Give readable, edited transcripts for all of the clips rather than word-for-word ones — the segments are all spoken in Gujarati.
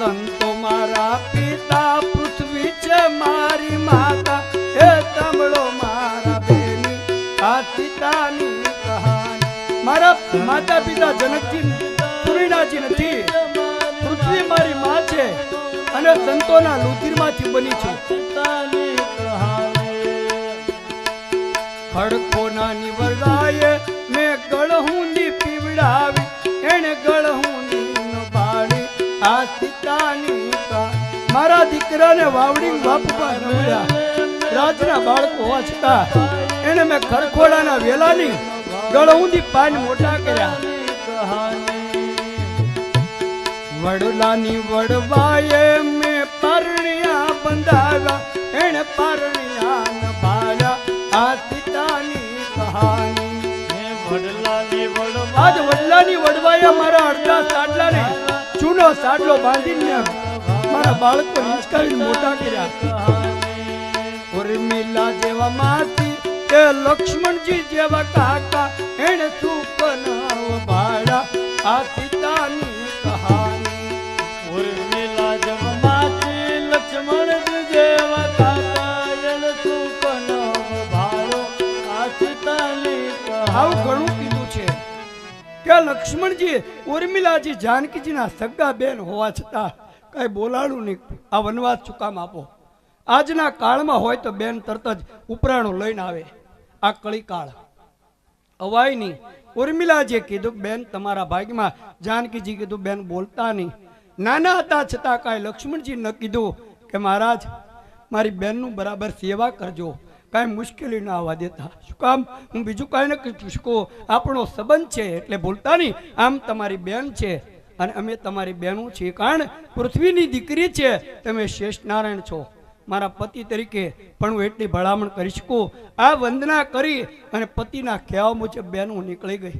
સંતો મારા પિતા, પૃથ્વી છે મારી માતા, એ સાંભળો મારા બેની આ સીતાની કહાની. મારા માતા પિતા જનકજી સુરીનાજી નથી, પૃથ્વી મારી માં છે અને સંતોના લુધિરમાંથી બની છું. ખડકો ના નિવરાય મેં ગળહુંડી પીવડાવી, એને ગળહુંડી નો બાળી આ સીતાની કહાની. મારા દીકરાને વાવડી બાપુમાં નમ્યા, રાજના બાળકો હોવા છતાં એને મેં ખરખોડાના વેલાની ગળહુંડી પાન મોટા કર્યા. વડલાની વડવાએ મેં પરણિયા બંધાવ્યા, એને પરણિયા નભાવ્યા આ સીતાની કહાની. આજ વડલાની વડવાએ મારા અડધા સાડલાને ચૂનો સાડલો બાંધીને મારા બાળકો હિંચકાવીને મોટા કર્યા. ઉર્મિલા જેવા માસી કે લક્ષ્મણજી જેવા કાકા, એને સુખ નાવ ભાડા આ સીતાની કહાની. ઉર્મિલા જેવા માસી, લક્ષ્મણજી જેવા કાકા, એને સુખ નાવ ભાડો આ સીતાની કહાની. આવું ઘણું કીધું છે કે લક્ષ્મણજી ઉર્મિલાજી જાનકીજીના સગા બેન હોવા છતાં કઈ બોલાડું નહીં, આ વનવાસ શું કામ આપો. આજના કાળમાં હોય તો બેન તરત જ ઉપરાણું લઈને આવે. આ કળી કાળ અવાય નહીં. ઉર્મિલાજીએ કીધું બેન તમારા ભાગ્યમાં, જાનકીજી કીધું બેન બોલતા નહીં. નાના હતા છતાં કાંઈ લક્ષ્મણજી ન કીધું કે મહારાજ મારી બેનનું બરાબર સેવા કરજો, કાંઈ મુશ્કેલી ના આવવા દેતા. શું કામ? હું બીજું કાંઈ ન કહી શકું, આપણો સંબંધ છે એટલે બોલતા નહીં. આમ તમારી બેન છે અને અમે તમારી બહેનો છીએ, કારણ પૃથ્વીની દીકરી છે, તમે શેષ નારાયણ છો. મારા પતિ તરીકે પણ હું એટલી ભલામણ કરી શકું. આ વંદના કરી અને પતિના કહેવા મુજબ બહેનો નીકળી ગઈ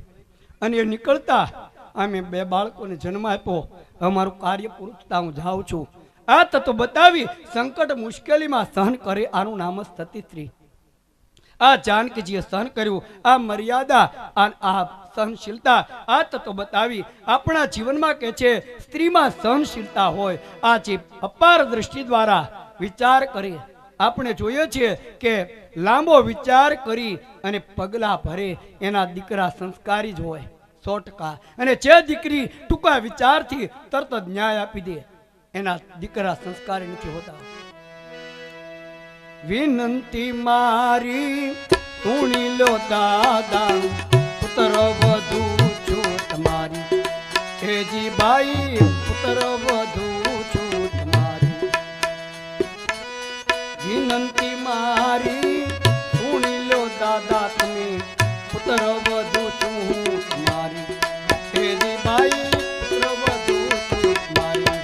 અને એ નીકળતા અમે બે બાળકોને જન્મ આપ્યો. અમારું કાર્ય પૂરું થતા હું જાઉં છું. આ તત્વ બતાવી સંકટ મુશ્કેલીમાં સહન કરે, આનું નામ જ સતીસ્ત્રી. આ જાનકીજીએ સહન કર્યું. આ મર્યાદા, આ સહનશીલતા, આ તત્વ બતાવી આપણા જીવનમાં કે છે સ્ત્રીમાં સહનશીલતા હોય. આ જે અપાર દ્રષ્ટિ દ્વારા વિચાર કરી આપણે જોઈએ છીએ કે લાંબો વિચાર કરી અને પગલા ભરે એના દીકરા સંસ્કારી જ હોય 100%. અને જે દીકરી ટૂંકા વિચારથી તરત જ ન્યાય આપી દે એના દીકરા સંસ્કારી નથી હોતા. વિનંતી મારી તુણી લો દાદા, પુત્ર વધુ છું તમારી, હેજી ભાઈ પુત્ર વધુ છું તમારી. વિનંતી મારી તુણી લો દાદા, તમે પુત્ર વધુ છું તમારી, હેજી ભાઈ પુત્ર વધુ છું તમારી.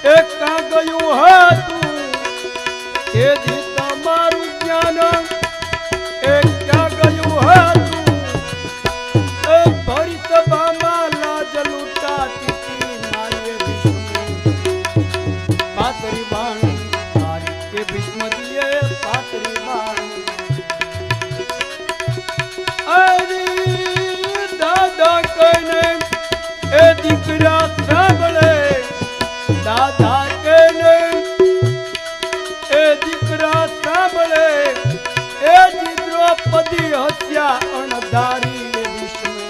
એક કાં ગયું હતું તેથી તમારું જ્ઞાન, એક ક્યાં ગયું હતું ભરી સભામાં લાજ લૂંટાતી મારી ભીષ્મ પાતરી વાણી મારી, એ ભીષ્મજીએ પાતરી વાણી. દાદા કહીને એ દીકરા સાંભળે, દાદા કે એ દીકરા સાંભળે, એ દ્રૌપદી હત્યા અણધારી, એ વિષ્ણુ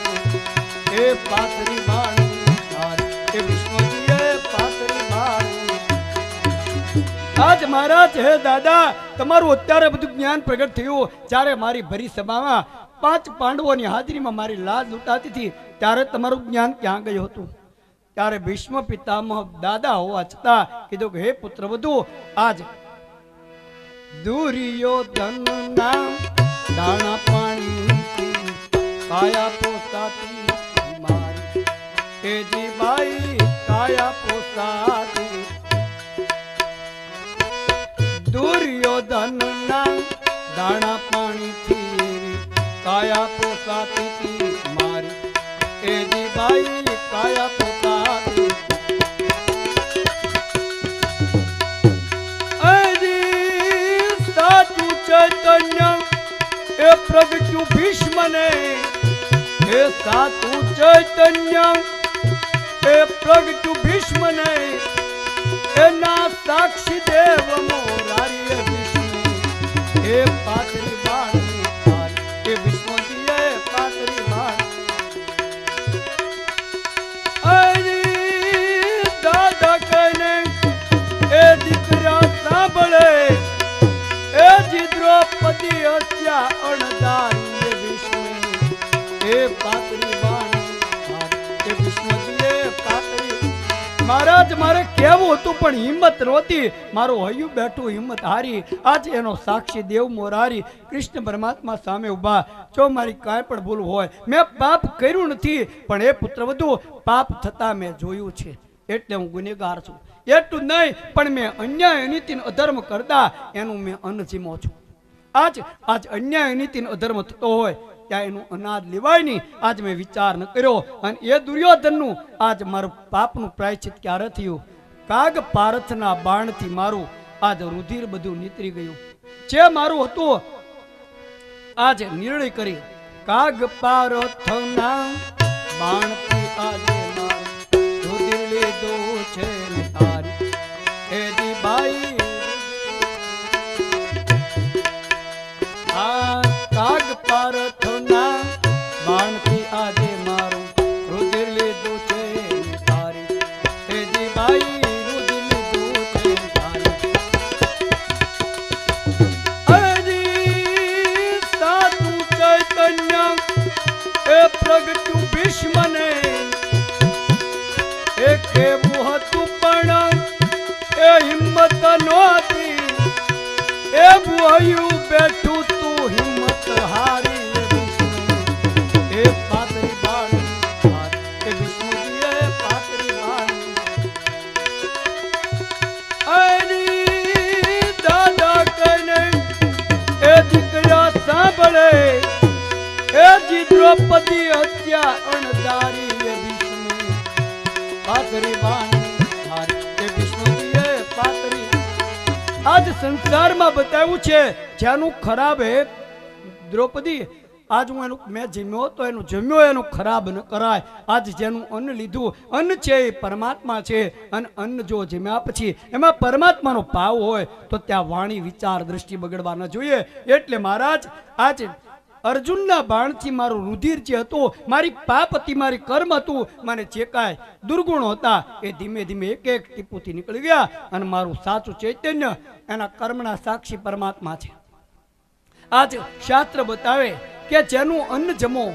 એ પાતરી બાણી તારી, એ વિષ્ણુજી એ પાતરી બાણી. આજ મહારાજ હે દાદા તમારું અત્યારે બધું જ્ઞાન પ્રગટ થયું. જ્યારે મારી ભરી સભામાં 5 પાંડવોની હાજરીમાં મારી લાજ લૂંટાતી હતી ત્યારે તમારું જ્ઞાન ક્યાં ગયું હતું? ત્યારે ભીષ્મ પિતામહ દાદા હોવા છતાં કીધું કે હે પુત્ર વધુ, આજ દુર્યોધનના દાણા પાણી કાયા પોસાતી મારી, હેજી બાઈ કાયા પોસાતી. દુર્યોધનના દાણા પાણી કાયા પોસાતી મારી, હેજી બાઈ કાયા પોસાતી. ચૈતન્ય એ પ્રગટ્યું ભીષ્મને હે સાતું ચૈતન્ય એ પ્રગટ્યું ભીષ્મને એના સાક્ષી દેવ મોરારી ભીષ્મ એ પાતરી બાણ એ વિષ્ણુજીએ પાતરી બાણ દાદા કહીને એ દીકરા સાંભળે એ જી દ્રૌપદી હત્યા અણદારી વિષ્ણુ એ પાતરી બાણ એ વિષ્ણુજીએ પાતરી મહારાજ મારે કેવું હતું પણ હિંમત નહોતી મારું હૈયું બેઠું હિંમત હારી આજ એનો સાક્ષી દેવ મોરારી કૃષ્ણ પરમાત્મા સામે ઊભા જો મારી કાંઈ પણ ભૂલ હોય મેં પાપ કર્યું નથી પણ એ પુત્રવધુ પાપ થતા મેં જોયું છે એટલે હું ગુનેગાર છું એટલું નહીં પણ મેં અન્યાય અનીતિ અધર્મ કરતા એનું મેં અન્ન જીમો છું આજ અન્યાય અનીતિ અધર્મ થતો હોય ત્યાં એનું અનાજ લેવાય નહીં આજ મેં વિચાર ન કર્યો અને એ દુર્યોધનનું આજ મારું પાપનું પ્રાયશ્ચિત ક્યારે થયું કાગ પારથના બાણથી મારું આજ રુધિર બધું નીતરી ગયું જે મારું હતું આજ નિર્ણય કરી કાગ પારથના બાણથી આજે મારું રુધિર લીધું છે તારી હે જી ભાઈ આ કાગ પારથના બાણથી આજે મારું રુધિર લીધું છે તારી હે જી ભાઈ રુધિર લીધું છે તારી હરી સાતું ચૈતન્ય એ પ્રગટ્યું ભીષ્મને એ કેવું હતું પણ એ હિંમત નહોતી એ ભયું બેઠું તું હિંમત હારી એ પાતરી બાણ એ વિષ્ણુજીએ પાતરી બાણ અરી દાદા કહીને એ દીકરા સાંભળે એ જી દ્રૌપદી હત્યા અણદારી એ વિષ્ણુ પાતરી બાણ એ વિષ્ણુજીએ પાતરી આજ સંસારમાં બતાવ્યું છે જેનું ખરાબ હે દ્રૌપદી આજ હું એનું મેં જમ્યો તો એનું જમ્યો એનું ખરાબ ન કરાય આજ જેનું અન્ન લીધું અન્ન છે એ પરમાત્મા છે અને અન્ન જો જમ્યા પછી એમાં પરમાત્માનો ભાવ હોય તો ત્યાં વાણી વિચાર દ્રષ્ટિ બગડવા ન જોઈએ એટલે મહારાજ આજ અર્જુનના બાણથી મારું રુધિર જે હતું મારી પાપ હતી મારી કર્મ હતું મને જે કાંઈ દુર્ગુણો હતા એ ધીમે ધીમે એક એક ટીપુથી નીકળી ગયા અને મારું સાચું ચૈતન્ય એના કર્મના સાક્ષી પરમાત્મા છે આજ શાસ્ત્ર બતાવે કે જેનું અન્ન જમો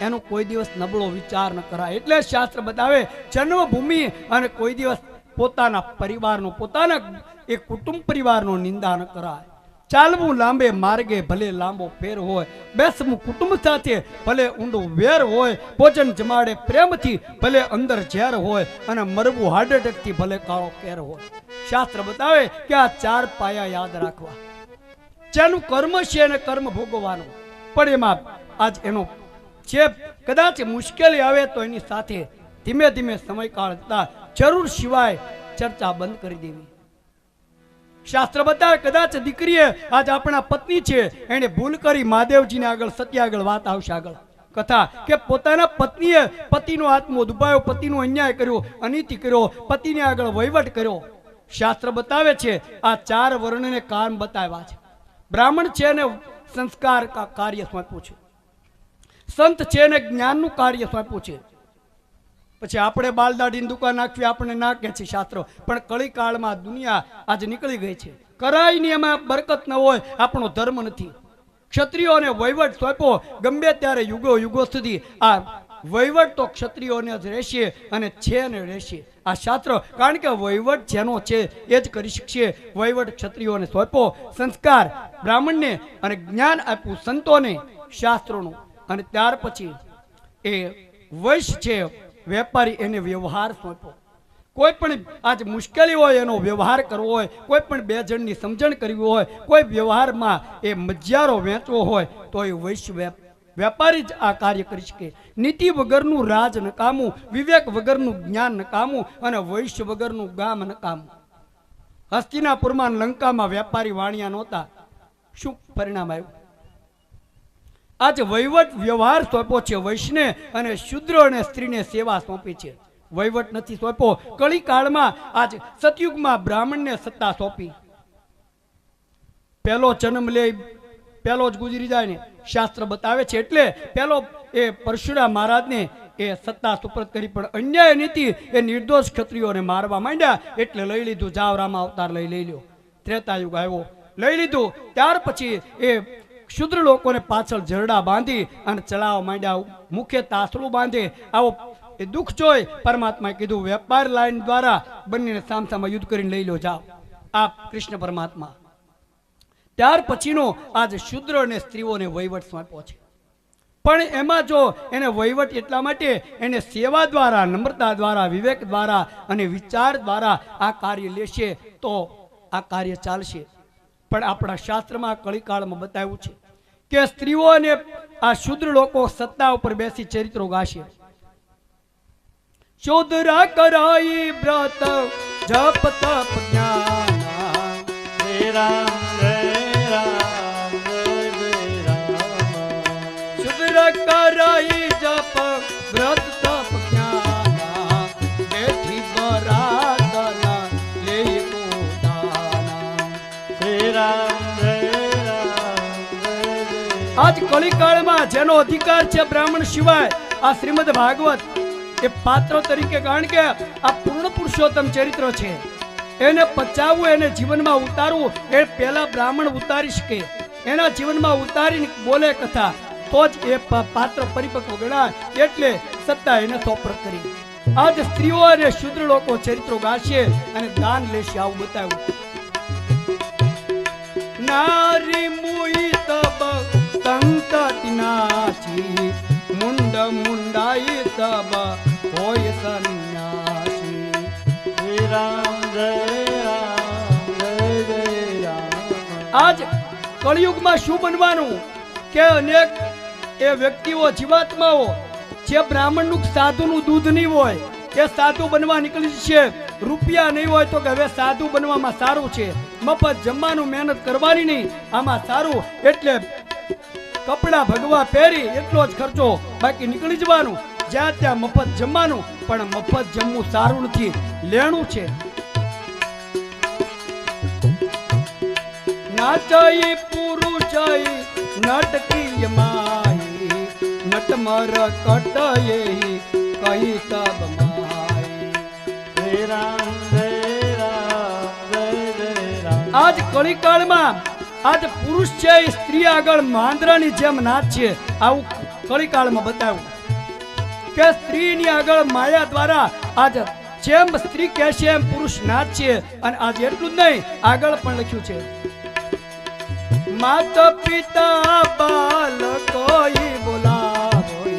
એનો કોઈ દિવસ નબળો વિચાર ન કરાય એટલે શાસ્ત્ર બતાવે જન્મભૂમિ અને કોઈ દિવસ પોતાના પરિવારનો પોતાના એક કુટુંબ પરિવારનો નિંદા ન કરાય ચાલવું લાંબે માર્ગે ભલે લાંબો ફેર હોય બેસવું કુટુંબ સાથે ભલે ઊંડું વેર હોય ભોજન જમાડે પ્રેમથી ભલે અંદર ઝેર હોય અને મરવું હાર્ટ એટેકથી ભલે કાળો કેર હોય શાસ્ત્ર બતાવે કે આ ચાર પાયા યાદ રાખવા જેનું કર્મ છે એને કર્મ ભોગવવાનું પણ એમાં આજ એનો જે કદાચ મુશ્કેલી આવે તો એની સાથે ધીમે ધીમે સમયકાળ જતા જરૂર સિવાય ચર્ચા બંધ કરી દેવી શાસ્ત્ર બતાવે કદાચ દીકરીએ આજ આપણા પત્ની છે એને ભૂલ કરી મહાદેવજીને આગળ સત્ય આગળ વાત આવશે આગળ કથા કે પોતાના પત્નીએ પતિનો આત્મો દુભાયો પતિનો અન્યાય કર્યો અનીતિ કર્યો પતિને આગળ વહીવટ કર્યો શાસ્ત્ર બતાવે છે આ ચાર વર્ણને કામ બતાવ્યા છે બ્રાહ્મણ છે ને સંસ્કાર કાર્ય સોંપ્યું છે સંત છે ને જ્ઞાનનું કાર્ય સોંપ્યું છે પછી આપણે બાલદાઢીની દુકાન નાખવી આપણે ના કહે છે શાસ્ત્રો પણ કળી કાળમાં દુનિયા આજે નીકળી ગઈ છે કરાય ની એમાં બરકત ન હોય આપણો ધર્મ નથી ક્ષત્રિયોને વહીવટ સોંપ્યો ગમે ત્યારે યુગો યુગો સુધી આ વહીવટ તો ક્ષત્રિયોને જ રહેશે અને છે ને રહેશે આ શાસ્ત્ર કારણ કે વહીવટ જેનો છે એ જ કરી શકશે વહીવટ ક્ષત્રિયોને સોંપ્યો સંસ્કાર બ્રાહ્મણને અને જ્ઞાન આપ્યું સંતોને શાસ્ત્રોનું અને ત્યાર પછી એ વૈશ્ય છે વેપારી એને વ્યવહાર સોંપ્યો કોઈ પણ આજ મુશ્કેલી હોય એનો વ્યવહાર કરવો હોય કોઈ પણ બે જણની સમજણ કરવી હોય કોઈ વ્યવહારમાં એ મજિયારો વેચવો હોય તો એ વૈશ્ય વેપારી જ આ કાર્ય કરી શકે નીતિ વગરનું રાજ નકામું વિવેક વગરનું જ્ઞાન નકામું અને વૈશ્ય વગરનું ગામ નકામું હસ્તિનાપુરમાં લંકામાં વેપારી વાણિયા નહોતા શું પરિણામ આવ્યું આજ વહીવટ વ્યવહાર સોંપ્યો છે વૈષ્ણવ અને શુદ્ર અને સ્ત્રીને સેવા સોંપી છે. વહીવટ નથી સોંપ્યો. કળી કાળમાં આજ સતયુગમાં બ્રાહ્મણને સત્તા સોંપી. પહેલો જન્મ લે પહેલો જ ગુજરી જાય ને શાસ્ત્ર બતાવે છે. એટલે પહેલો એ પરશુરામ મહારાજને એ સત્તા સુપ્રત કરી, પણ અન્યાય નીતિ એ નિર્દોષ ક્ષત્રિયોને મારવા માંડ્યા. એટલે લઈ લીધું, જાવ રામા અવતાર લઈ લ્યો. ત્રેતાયુગ આવ્યો, લઈ લીધું. ત્યાર પછી એ શુદ્ર લોકોને પાછળ જરડા બાંધી અને ચલાવવા માંડ્યા, મુખે તાસડું બાંધે. આવો એ દુઃખ જોઈ પરમાત્માએ કીધું વેપાર લાઈન દ્વારા બંનેને સામસામા યુદ્ધ કરીને લઈ લો, જાઓ. આ કૃષ્ણ પરમાત્મા. ત્યાર પછીનો આજ શુદ્ર અને સ્ત્રીઓને વહીવટ સોંપ્યો છે. પણ એમાં જો એને વહીવટ એટલા માટે એને સેવા દ્વારા, નમ્રતા દ્વારા, વિવેક દ્વારા અને વિચાર દ્વારા આ કાર્ય લેશે તો આ કાર્ય ચાલશે. પણ આપણા શાસ્ત્રમાં કળીકાળમાં બતાવ્યું છે કે સ્ત્રીઓ અને આ શુદ્ર લોકો સત્તા ઉપર બેસી ચરિત્રો ગાશે. શૂદ્રા કરાઈ વ્રત જપ તપ જ્ઞાન, શ્રી રામ જય રામ જય રામ. શુદ્ર કરાઈ જપ વ્રત તપ જ્ઞાન, બેઠી બરાતના લેઈ પોતાના. શ્રી રામ જય રામ જય જય. આજ કળીકાળમાં જેનો અધિકાર છે બ્રાહ્મણ સિવાય આ શ્રીમદ ભાગવત એ પાત્ર તરીકે, કારણ કે આ પૂર્ણ પુરુષોત્તમ ચરિત્ર છે. એને પચાવવું, એને જીવનમાં ઉતારવું એ પહેલા બ્રાહ્મણ ઉતારી શકે. એના જીવનમાં ઉતારીને બોલે કથા તો જ એ પાત્ર પરિપક્વ ગણાય. એટલે સત્તા એને સોપરત કરી. આજ સ્ત્રીઓ અને શુદ્ર લોકો ચરિત્રો ગાશે અને દાન લેશે, આવું બતાવ્યું. નારી મુઈ તબ સંતતિ નાચી, મુંડ મુંડાઈ તબ હોય સન્યાસી. શ્રી રામ જય રામ જય જય રામ. આજ કળિયુગમાં શું બનવાનું કે અનેક એ વ્યક્તિઓ, જીવાત્માઓ જે બ્રાહ્મણનું સાધુનું દૂધ નહીં હોય એ સાધુ બનવા નીકળી છે. રૂપિયા નહીં હોય તો કે હવે સાધુ બનવામાં સારું છે, મફત જમવાનું, મહેનત કરવાની નહીં, આમાં સારું. એટલે કપડા ભગવા પહેરી એટલો જ ખર્ચો, બાકી નીકળી જવાનું. જ્યાં ત્યાં મફત જમવાનું, પણ મફત જમવું સારું નથી, લેણું છે. નાચઈ પુરુષઈ નટકી માઈ, નટમર કટયે કઈ તબ માઈ. શ્રી રામ જય રામ જય જય રામ. આજ કળીકાળમાં આજ પુરુષ છે એ સ્ત્રી આગળ માંદરાની જેમ નાચ છે. આવું કળીકાળમાં બતાવ્યું કે સ્ત્રીની આગળ માયા દ્વારા આજ જેમ સ્ત્રી કહેશે એમ પુરુષ નાચ છે. અને આજ એટલું જ નહીં, આગળ પણ લખ્યું છે માતા પિતા બાલકોઈ બોલાવોઈ,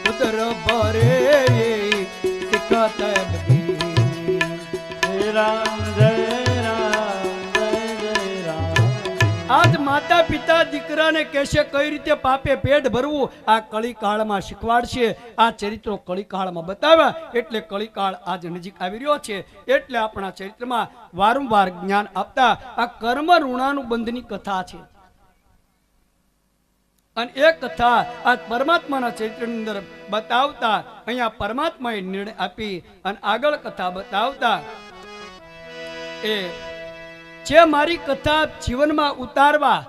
ઉદર ભરે શીખત બધી. શ્રી રામ જય રામ જય જય રામ. આજ માતા પિતા દીકરાને કહેશે કઈ રીતે પાપે પેટ ભરવું, આ કળીકાળમાં શીખવાડશે. આ ચરિત્રો કળીકાળમાં બતાવ્યા. એટલે કળીકાળ આજ નજીક આવી રહ્યો છે. એટલે આપણા ચરિત્રમાં વારંવાર જ્ઞાન આપતા આ કર્મ ઋણાનુબંધની કથા છે. અને એ કથા આ પરમાત્માના ચરિત્રની અંદર બતાવતા અહીંયા પરમાત્માએ નિર્ણય આપી અને આગળ કથા બતાવતા એ જે મારી કથા જીવનમાં ઉતારવા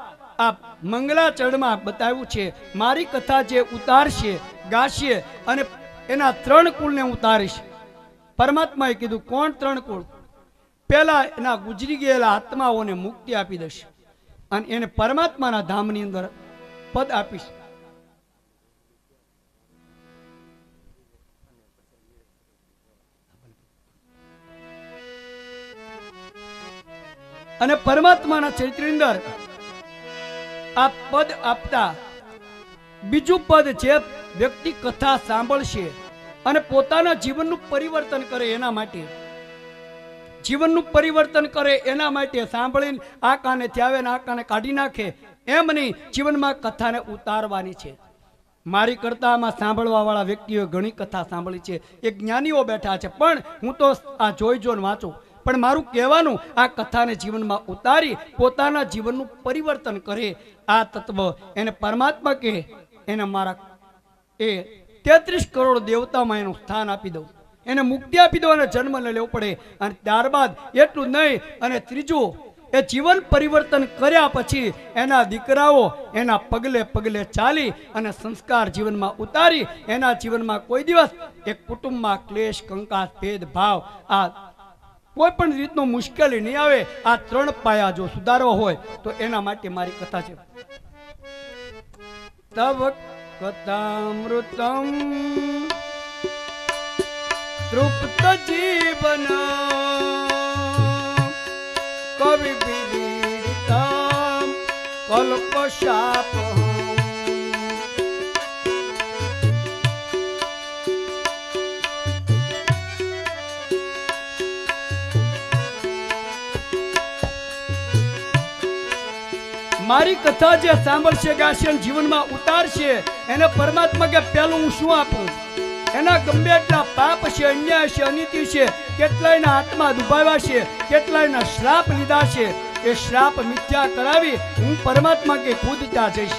આ મંગલાચરણમાં બતાવ્યું છે. મારી કથા જે ઉતારશે, ગાશે અને એના 3 કુળને ઉતારીશ. પરમાત્માએ કીધું કોણ 3 કુળ? પહેલા એના ગુજરી ગયેલા આત્માઓને મુક્તિ આપી દઈશ અને એને પરમાત્માના ધામની અંદર પદ આપીશ. અને પરમાત્માના ચરિત્રની અંદર આ પદ આપતા બીજું પદ જે વ્યક્તિ કથા સાંભળશે અને પોતાના જીવનનું પરિવર્તન કરે એના માટે, જીવનનું પરિવર્તન કરે એના માટે સાંભળીને આ કાને થયાવે ને આ કાને કાઢી નાખે એમ નહીં, જીવનમાં કથાને ઉતારવાની છે. મારી કરતામાં સાંભળવા વાળા વ્યક્તિઓ ઘણી કથા સાંભળી છે, એ જ્ઞાનીઓ બેઠા છે, પણ હું તો આ જોઈ જોઈને વાંચું. પણ મારું કહેવાનું આ કથાને જીવનમાં ઉતારી પોતાના જીવનનું પરિવર્તન કરે. આ તત્વ એને પરમાત્મા કહે એને મારા એ 33 કરોડ દેવતામાં એનું સ્થાન આપી દઉં, એને મુક્તિ આપી દો અને જન્મ ન લેવો પડે. અને ત્યારબાદ એટલું નહીં, અને ત્રીજું, એ જીવન પરિવર્તન કર્યા પછી એના દીકરાઓ એના પગલે પગલે ચાલી અને સંસ્કાર જીવનમાં ઉતારી એના જીવનમાં કોઈ દિવસ એક કુટુંબમાં ક્લેશ, કંકાસ, ભેદભાવ, આ કોઈ પણ રીતનો મુશ્કેલી નહીં આવે. આ 3 પાયા જો સુધારવા હોય તો એના માટે મારી કથા છે. તવ કથામૃતમ તૃપ્ત જીવન કવિ વિદિતમ કલ્પશાપ. મારી કથા જે સાંભળશે, ગાશે, જીવનમાં ઉતારશે, એને પરમાત્મા કે પહેલું હું શું આપું? એના ગમે એટલા પાપ છે, અન્યાય છે, અનીતિ છે, કેટલાયના આત્મા દુભાવ્યા છે, કેટલાયના શ્રાપ લીધા છે, એ શ્રાપ મિથ્યા કરાવી હું પરમાત્મા કે ખુદ ત્યાં જઈશ.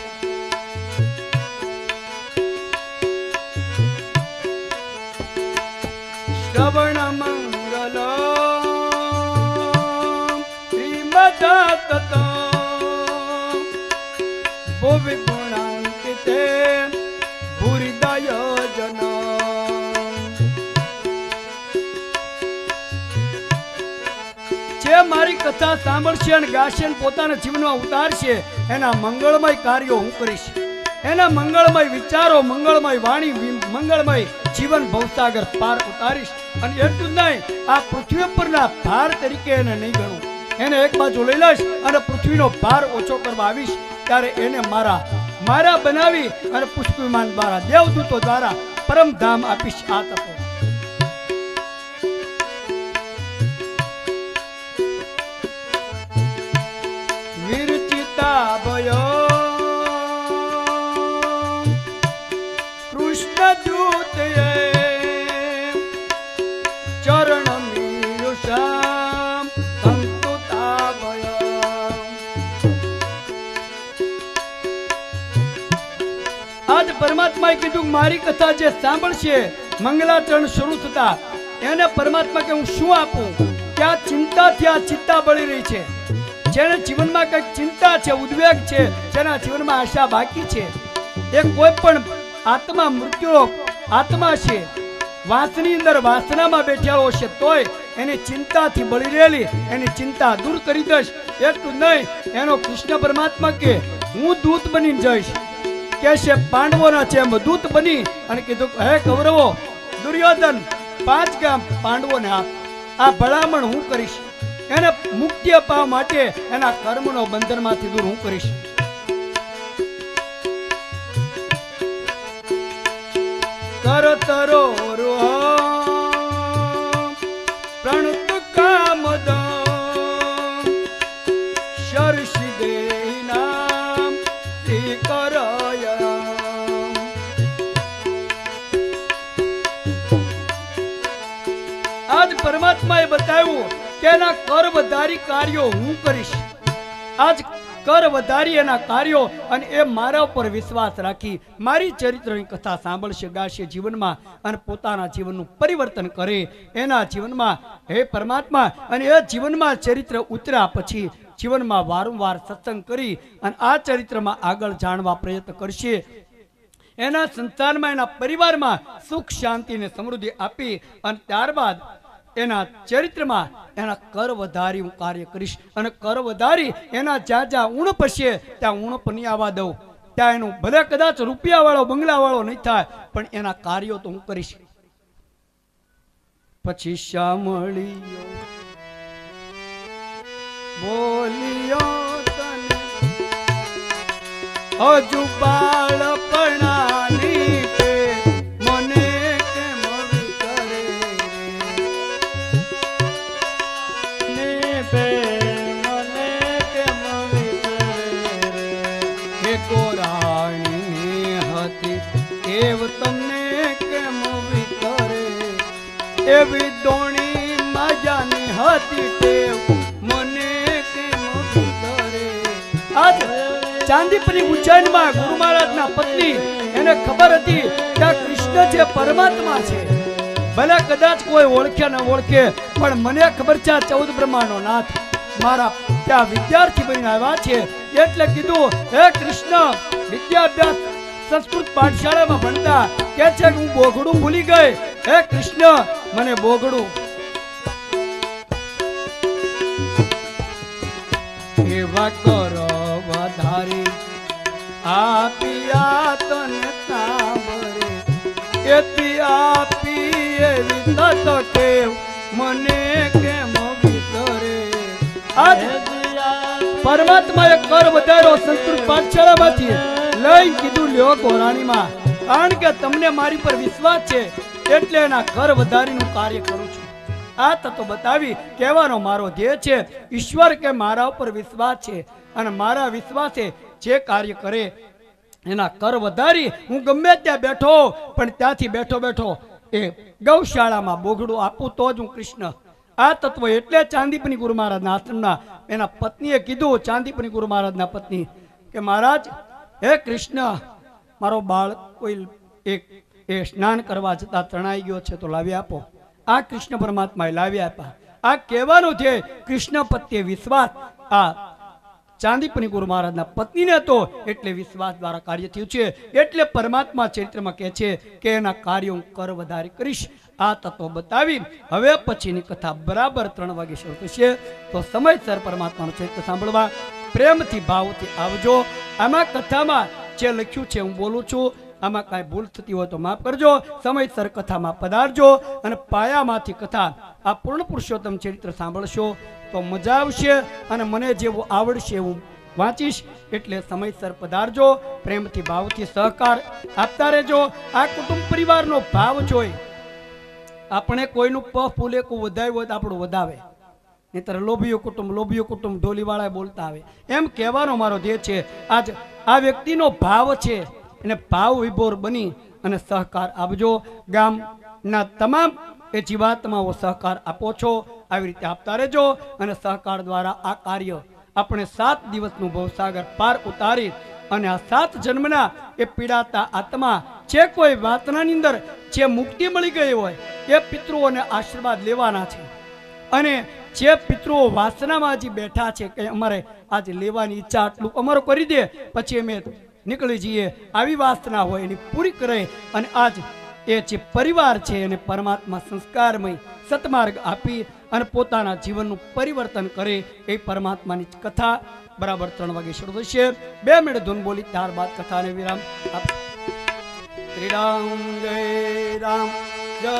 શ્રવણ મંગલ શ્રીમદત્ત ભુવિ ગુણાંકિતે ભૂરિદય જન. જે મારી કથા સાંભળશે અને ગાશે અને પોતાના જીવનમાં ઉતારશે, એના મંગળમય કાર્યો હું કરીશ, એના મંગળમય વિચારો, મંગળમય વાણી, મંગળમય જીવન ભવસાગર પાર ઉતારીશ. અને એટલું જ નહીં, આ પૃથ્વી પરના ભાર તરીકે એને નહીં ગણું, એને એક બાજુ લઈ લઈશ અને પૃથ્વીનો ભાર ઓછો કરવા આવીશ. ત્યારે એને મારા બનાવી અને પુષ્પ વિમાન દ્વારા, દેવદૂતો દ્વારા પરમધામ આપીશ. આ તપો વિરચિતા ભય કૃષ્ણ દૂત ચરણ મીરુષામ સંતુતા ભય. આજ પરમાત્માએ કીધું મારી કથા જે સાંભળશે, મંગલાચરણ શરૂ થતા એને પરમાત્મા કે હું શું આપું? ક્યાં ચિંતાથી આ ચિંતા બળી રહી છે, જેને જીવનમાં કંઈક ચિંતા છે, ઉદ્વેગ છે, જેના જીવનમાં આશા બાકી છે, એ કોઈ પણ આત્મા મૃત્યુનો આત્મા છે, વાસની અંદર વાસનામાં બેઠેલો છે, તોય એની ચિંતાથી બળી રહેલી એની ચિંતા દૂર કરી દઈશ. એટલું નહીં, એનો કૃષ્ણ પરમાત્મા કે હું દૂત બનીને જઈશ. કે છે પાંડવોના છે એમ દૂત બની અને કીધું, હે કૌરવો, દુર્યોધન 5 ગામ પાંડવોને આપ. આ ભલામણ હું કરીશ. એને મુક્તિ અપાવવા માટે એના કર્મનો બંધનમાંથી દૂર હું કરીશ. કરતરો પ્રણત કામદ શર્ષિ દેહિનામ કરય. આજ પરમાત્માએ બતાવ્યું કે એના કર વધારી કાર્યો હું કરીશ. આજ કર વધારી એના કાર્યો, અને એ મારા ઉપર વિશ્વાસ રાખી મારી ચરિત્રની કથા સાંભળશે, ગાશે જીવનમાં અને પોતાના જીવનનું પરિવર્તન કરે. એના જીવનમાં હે પરમાત્મા, અને એ જીવનમાં ચરિત્ર ઉતર્યા પછી જીવનમાં વારંવાર સત્સંગ કરી અને આ ચરિત્રમાં આગળ જાણવા પ્રયત્ન કરશે. એના સંતાનમાં, એના પરિવારમાં સુખ, શાંતિ અને સમૃદ્ધિ આપી અને ત્યારબાદ એના ચરિત્રમાં એના કર વધારી હું કાર્ય કરીશ. અને કર વધારી એના જ્યાં જ્યાં ઉણપ હશે ત્યાં ઉણપ નહીં આવવા દઉં. ત્યાં એનું ભલે કદાચ રૂપિયા વાળો, બંગલા વાળો નહીં થાય, પણ એના કાર્યો તો હું કરીશ. પછી સાંભળ્યો બોલ્યો તને હજુ બાળપણાની પે મને કેમ વિકરે ને પે મને કેમ વિકરે. હે ગોરાણી હતી એવ તમને કેમ વિકરે, એવી દોણી મજાની હતી તેવ મને કેમ વિકરે. આજ ચાંદીપુરી ઉજ્જૈનમાં ગુરુ મહારાજના પત્ની એને ખબર હતી કે આ કૃષ્ણ જે પરમાત્મા છે, ભલે કદાચ કોઈ ઓળખે ન ઓળખે, પણ મને ખબર છે આ 14 બ્રહ્માંડનો નાથ મારા ત્યાં વિદ્યાર્થી બનીને આવ્યા છે. એટલે કીધું, હે કૃષ્ણ, વિદ્યાભ્યાસ સંસ્કૃત પાઠશાળામાં ભણતા કે છે કે હું બોઘડું ભૂલી ગઈ. હે કૃષ્ણ, મને બોઘડું એવા કરો વધારી આપિયા તને સાંભળે એથી આપી એવી તત કેવ મને કેમ વિસરે. આજ પરમાત્માએ કર વધાર્યો સંસ્કૃત પાઠશાળામાંથી લઈ કીધું, લ્યો ગોરાણીમાં, કારણ કે તમને મારી પર વિશ્વાસ છે એટલે એના કર વધારીનું કાર્ય કરું છું. આ તત્વ બતાવી કહેવાનો મારો ધ્યેય છે. ઈશ્વર કે મારા ઉપર વિશ્વાસ છે અને મારા વિશ્વાસે જે કાર્ય કરે એના કર વધારી હું ગમે ત્યાં બેઠો, પણ ત્યાંથી બેઠો બેઠો એ ગૌશાળામાં બોઘડું આપું તો જ હું કૃષ્ણ. આ તત્વ એટલે ચાંદીપની ગુરુ મહારાજના આશ્રમના એના પત્નીએ કીધું, ચાંદીપની ગુરુ મહારાજના પત્ની કે મહારાજ, હે કૃષ્ણ, મારો બાળ કોઈ એક એ સ્નાન કરવા જતા તણાઈ ગયો છે તો લાવી આપો. આ કૃષ્ણ પરમાત્માએ લાવી આપ્યા. આ કહેવાનું છે કૃષ્ણ પ્રત્યે વિશ્વાસ આ ચાંદીપની ગુરુ મહારાજના પત્નીને હતો, એટલે વિશ્વાસ દ્વારા કાર્ય થયું છે. એટલે પરમાત્મા ચરિત્રમાં કહે છે કે એના કાર્યો હું કર વધારી કરીશ. આ તત્વ બતાવી હવે પછીની કથા બરાબર 3 વાગે શરૂ થશે. તો સમયસર પરમાત્માનું ચરિત્ર સાંભળવા પ્રેમથી ભાવથી આવજો. આમાં કથામાં જે લખ્યું છે હું બોલું છું, આમાં કાંઈ ભૂલ થતી હોય તો માફ કરજો. સમયસર કથામાં પધારજો અને પાયામાંથી કથા આ પૂર્ણ પુરુષોત્તમ ચરિત્ર સાંભળશો તો મજા આવશે અને મને જેવું આવડશે એવું વાંચીશ. એટલે સમયસર પધારજો, પ્રેમથી ભાવથી સહકાર આપતા રહેજો. આ કુટુંબ પરિવારનો ભાવ જોઈ આપણે કોઈનું પ ફૂલેકું વધાવ્યું હોય તો આપણું વધાવે, નહીતર લોભીઓ કુટુંબ ઢોલીવાળા બોલતા આવે. એમ કહેવાનો મારો ધ્યેય છે. આજ આ વ્યક્તિનો ભાવ છે એને ભાવ વિભોર બની અને સહકાર આપજો. ગામના તમામ એ જીવાત્માઓ સહકાર આપો છો, આવી રીતે આપતા રહેજો અને સહકાર દ્વારા આ કાર્ય આપણે 7 દિવસનું ભવસાગર પાર ઉતારી અને આ 7 જન્મના એ પીડાતા આત્મા જે કોઈ વાતનાની અંદર જે મુક્તિ મળી ગઈ હોય એ પિતૃઓને આશીર્વાદ લેવાના છે. અને જે પિતૃઓ વાસનામાં હજી બેઠા છે કે અમારે આજે લેવાની ઈચ્છા આટલું અમારું કરી દે પછી અમે નીકળી જઈએ, આવી વાસના હોય એની પૂરી કરે અને આજ એ જે પરિવાર છે એને પરમાત્મા સંસ્કારમય સતમાર્ગ આપી અને પોતાના જીવનનું પરિવર્તન કરે એ પરમાત્માની કથા બરાબર 3 વાગે શરૂ થશે. 2 મિનિટ ધૂન બોલી ત્યારબાદ કથાને વિરામ આપ. શ્રી રામ જય રામ જય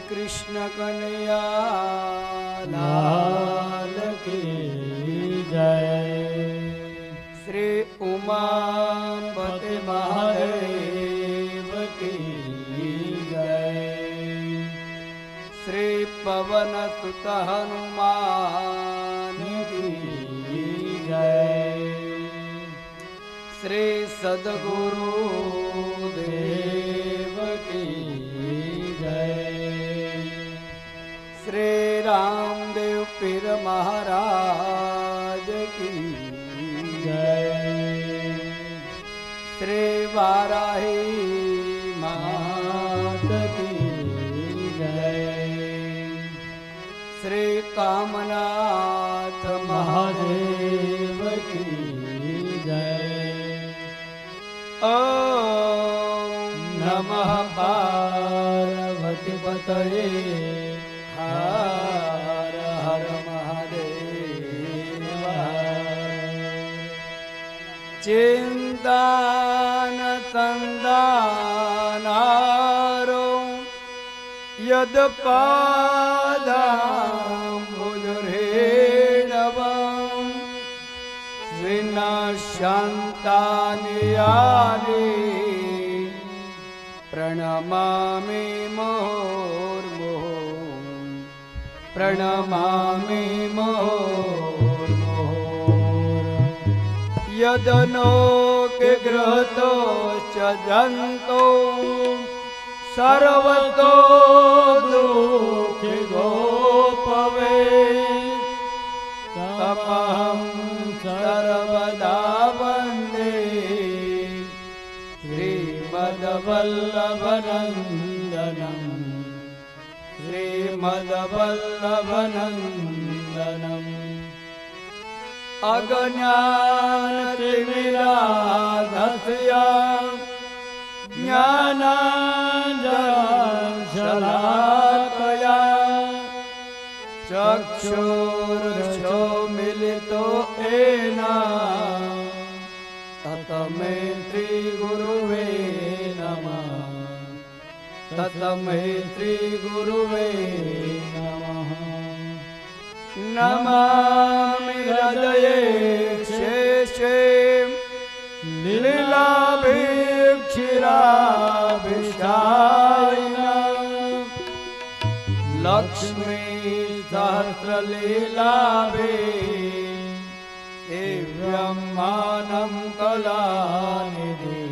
कृष्ण कन्हैया लाल की जय। श्री उमापति महादेव की जय। श्री पवन सुत हनुमान की जय। श्री सद्गुरु देव की जय। श्री रामदेव पीर महाराज की जय। श्री वाराही मात की जय। श्री कामनाथ महादेव की जय। પતયે હર હર મહાદેવ ચિંતાન તંદાનારો યદ પાદાંબુજરેણવં વિનાશાંતાનિયાને પ્રણમામિ મુહુર્મુહુઃ प्रणमामि मुहुर्मुहुः यदनो ग्रहतो च जन्तो सर्वतो दुःखितो भवे तमहं सर्वदा वन्दे श्रीमद्वल्लभनन्दनम् श्रीमद्वल्लभनन्दनम् अज्ञानतिमिरान्धस्य ज्ञानाञ्जनशलाकया चक्षुरुन्मिलितो येन तस्मै श्रीगुरुवे नमः तस्मै श्रीगुरुवे नमः नमामि हृदये शेषे लीलाभिक्षिराभिषायिणं लक्ष्मी सहस्रलीलाभि दिव्यं मानं कलानिधि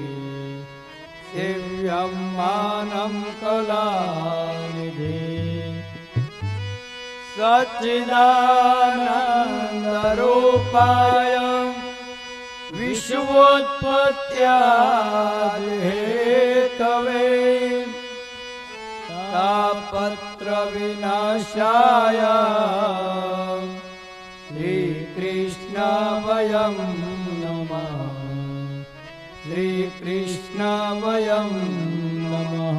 दिव्यं मानं कलानिधि सच्चिदानन्दरूपाय विश्वोत्पत्त्यादिहेतवे तापत्रविनाशाय श्रीकृष्णाय नमः श्रीकृष्ण वयं नमः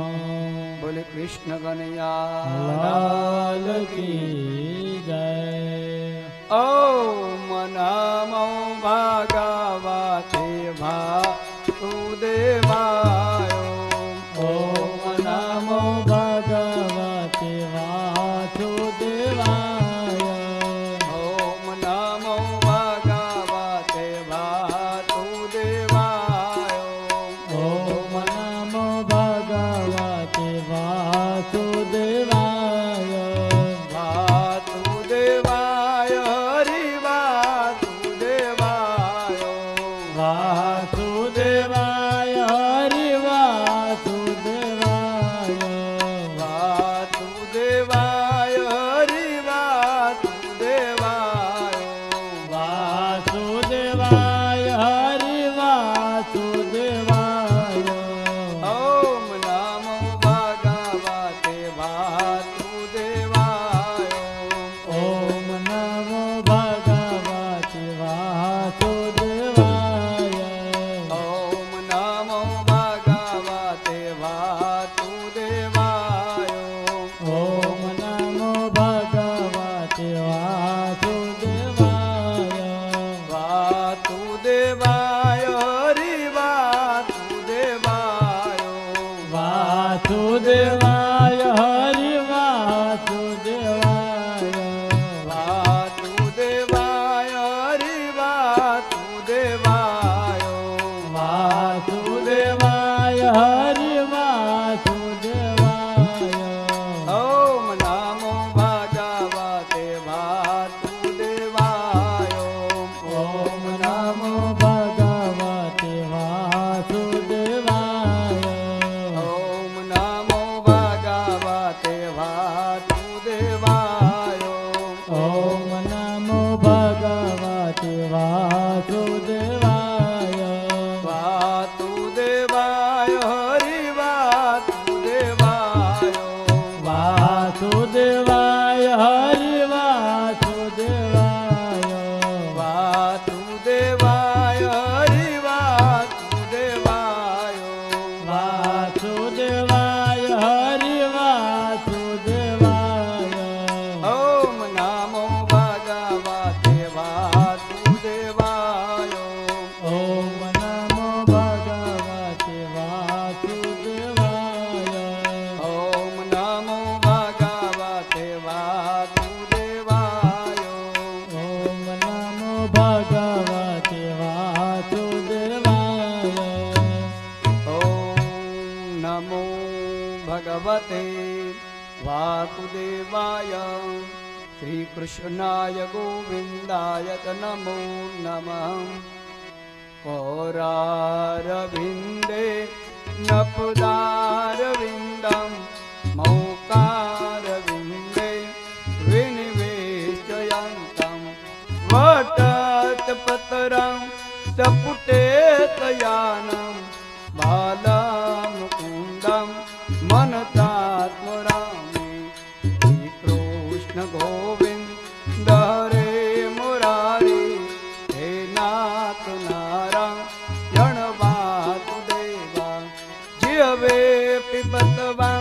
बोले कृष्ण कन्हैयालाल की जय। ओम नमो भगवते वासुदेवाय ओम नमो भगवते वासुदेवाय ओम नमो भगवते वासुदेवाय ओम नमो भगवते वासुदेवाय वासुदेवाय हरि वासुदेवाय वासुदेवाय हरि वासुदेवाय वासुदेवाय हरि वासुदेवाय वासुदेवाय हरि वासुदेवाय ओम नमो भगवते वासुदेवाय ओम नमो भगवते वासुदेवाय ओम नमो भगवते वासुदेवाय ओम नमो भगवते वासुदेवाय वासुदेवाय हरि वासुदेवाय वासुदेवाय हरि वासुदेवाय वासुदेवाय हरि वासुदेवाय वासुदेवाय हरि वासुदेवाय ओम नमो भगवते वासुदेवाय ओम नमो भगवते वासुदेवाय ओम नमो भगवते वासुदेवाय ओम नमो भगवते वासुदेवाय वासुदेवाय हरि वासुदेवाय वासुदेवाय हरि वासुदेवाय वासुदेवाय हरि वासुदेवाय वासुदेवाय हरि वासुदेवाय भगवते वासुदेवाय श्रीकृष्णाय गोविन्दाय नमो नमः पौरारविन्दे नपदारविन्दं मौकारविन्दे विनिवेशयन्तं वटत्पत्रं सपुटेतयानं बालमुकुन्दं मनतात्मरामे श्रीकृष्ण गोविन्द हरे मुरारी हे नाथ नारायण वासुदेवा जिहवे पिबतवा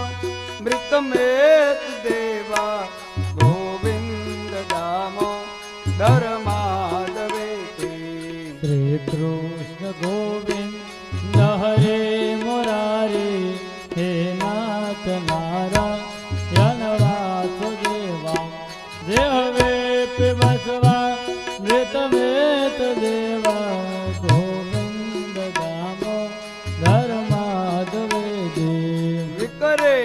मृतमेत देवा गोविंद दामोदर माधवेति श्री कृष्ण गोविंद हरे मुरारी हे नाथ नारायण वासुदेवा देहवे पिबसवा मृतमेत देवा गोविंद दामोदर माधवेति विकरे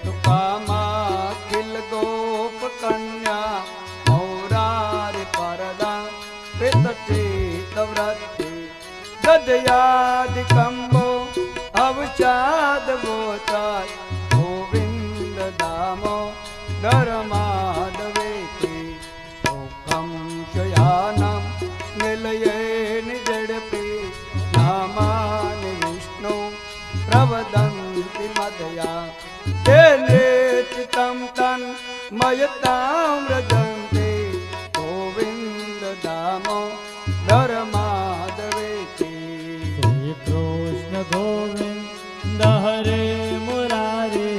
तुकामा किल गोप कन्या मौरारि परदा पितचेत वृत्ति ददयादिकम्बो अवचाद गोचार गोविंद दामोदर माधवेति सुखं शयानं निलयेन जडपि नामानि विष्णु प्रवदन्ति मदया तेने चितं तन्मयतां व्रजन्ति गोविन्द दामोदर माधवेति श्री कृष्ण गोविंद हरे मुरारी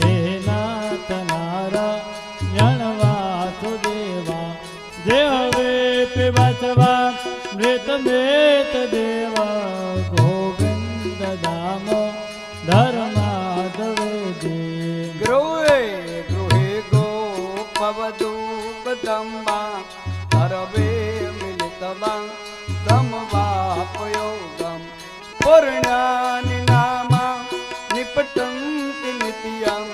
हे नाथ नारायण वासुदेवा देहवे पिबसवा मृतमेत देवा गोविंद दामोदर माधवेति गृहे गृहे गोपवधूपदम्बा सर्वे मिलितवा समवापयोगं पूर्णानि नामा निपटन्ति नित्यं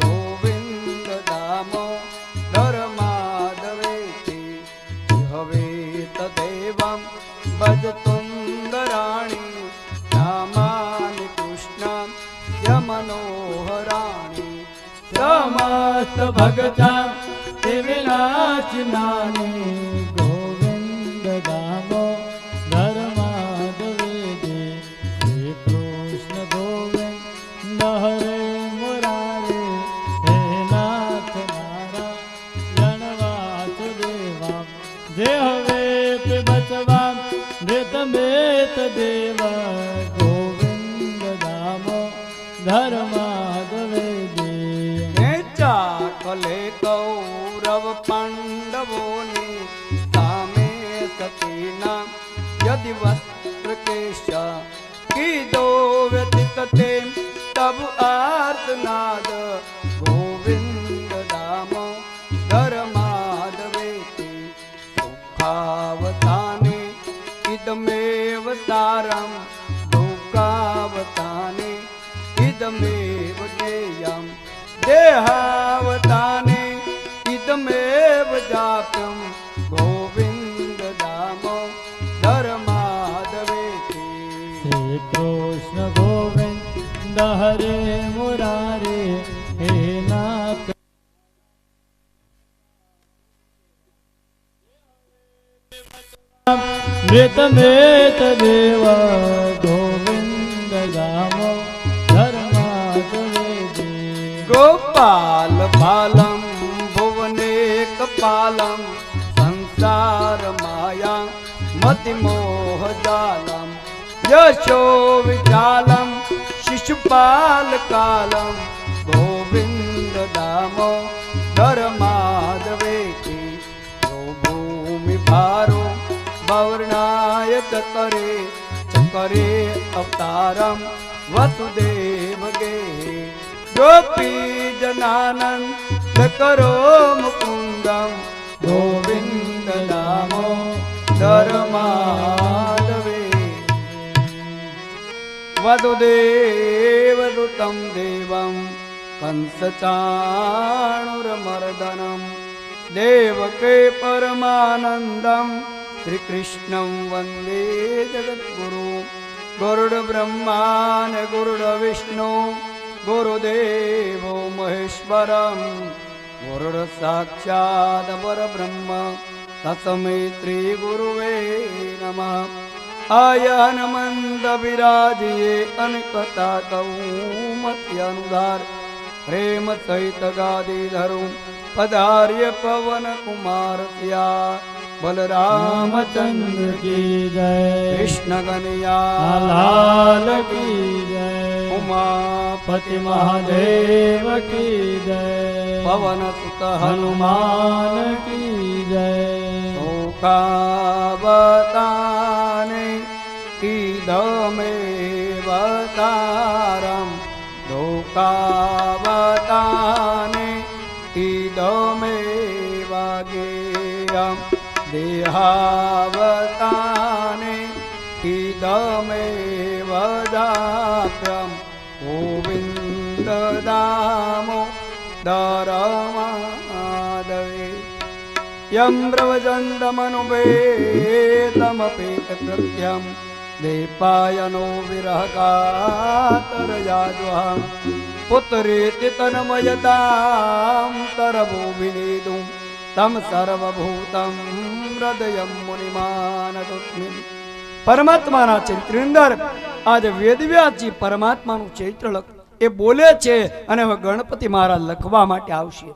गोविन्द दामोदर माधवेति जिहवे तदेवं भजतुन्दराणि नामानि कृष्णं यमनोहराणि समस्त भगता विनाशनानि गोविंद दामोदर माधवेति श्री कृष्ण गोविंद हरे मुरारी हे नाथ नारायण वासुदेवा देहवे पिबसवा मृतमेत देवा गोविंद दामोदर माधवेति कले कौरव पांडवोनि सामे सतीना यदि वस्त्र केशा कीदो व्यतीत ते तब आर्तनाद गोविंद दामोदर माधवेति सुखावताने इदमेव तारं दुःखावताने इदमेव ज्ञेयम् देहावताने इदमेव जातं गोविंद दामोदर माधवेति श्री कृष्ण गोविंद हरे मुरारी हे नाथ मृतमेत देवा गोविंद दामोदर माधवेति गोपाल बालं भुवनेक पालं संसार माया मतिमोह जालं यशो विशालं शिशुपाल कालं गोविंद दामोदर माधवेति यो भूमि भारो भवनायक करे चकरे अवतारम वसुदेव गे गोपी जनानंद करो मुकुंदम गोविंद दामोदर माधवे वसुदेव सुतं देवं कंसचाणुरमर्दनं देवके परमानन्दं श्रीकृष्णं वन्दे जगद्गुरु गुरुर्ब्रह्मा गुरुर्विष्णु गुरुदेवो महेश्वरं गुरुर्साक्षात् परब्रह्म तस्मै श्री गुरुवे नमः। आयानमंद विराजिए अनकता कौमत्यनुधार प्रेम सहित गादीधरु पधार्य पवन कुमार सिया बलरामचंद्र की जय, कृष्ण कन्हैया लाल की जय, उमापति महादेव की जय, पवन सुत हनुमान की जय। शोकावताने इदमेवतारं लोकावताने इदमेवगेयं देहावताने इदमेवदात्रं गोविन्द दामोदरमाधवे यं ब्रवचन्दमनुपेतमपेतकृत्यं देपायनो विरहकातरयाज्वहं पुत्रेति तन्मयतां तरवो विनेदुं तं सर्वभूतं हृदयं मुनिमानतोऽस्मि। પરમાત્માના ચરિત્રની અંદર આજે વેદવ્યાસજી પરમાત્માનું ચરિત્ર એ બોલે છે અને હવે ગણપતિ મહારાજ લખવા માટે આવશે।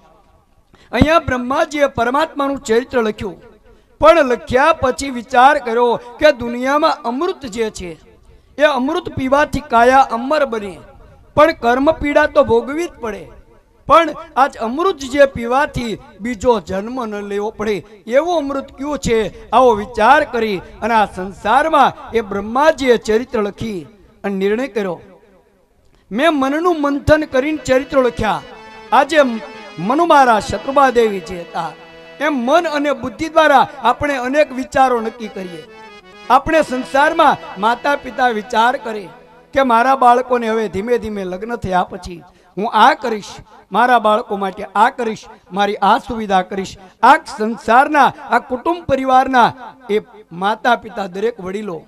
અહીંયા બ્રહ્માજીએ પરમાત્માનું ચરિત્ર લખ્યું, પણ લખ્યા પછી વિચાર કર્યો કે દુનિયામાં અમૃત જે છે એ અમૃત પીવાથી કાયા અમર બને, પણ કર્મ પીડા તો ભોગવી જ પડે, પણ આજ અમૃત જે પીવાથી બીજો જન્મ ન લેવો પડે એવું અમૃત કયું છે, આવો વિચાર કરી અને આ સંસારમાં એ બ્રહ્માજીએ ચરિત્ર લખી અને નિર્ણય કર્યો। મેં મનનું મંથન કરીને ચરિત્ર લખ્યા। આજે મનુ મારા શત્રુબા દેવી જે હતા એમ મન અને બુદ્ધિ દ્વારા આપણે અનેક વિચારો નક્કી કરીએ। આપણે સંસારમાં માતા પિતા વિચાર કરે કે મારા બાળકોને હવે ધીમે ધીમે લગ્ન થયા પછી હું આ કરીશ, મારા બાળકો માટે આ કરીશ, મારી આ સુવિધા કરીશ। આ સંસારના આ કુટુંબ પરિવારના એ માતા પિતા દરેક વડીલો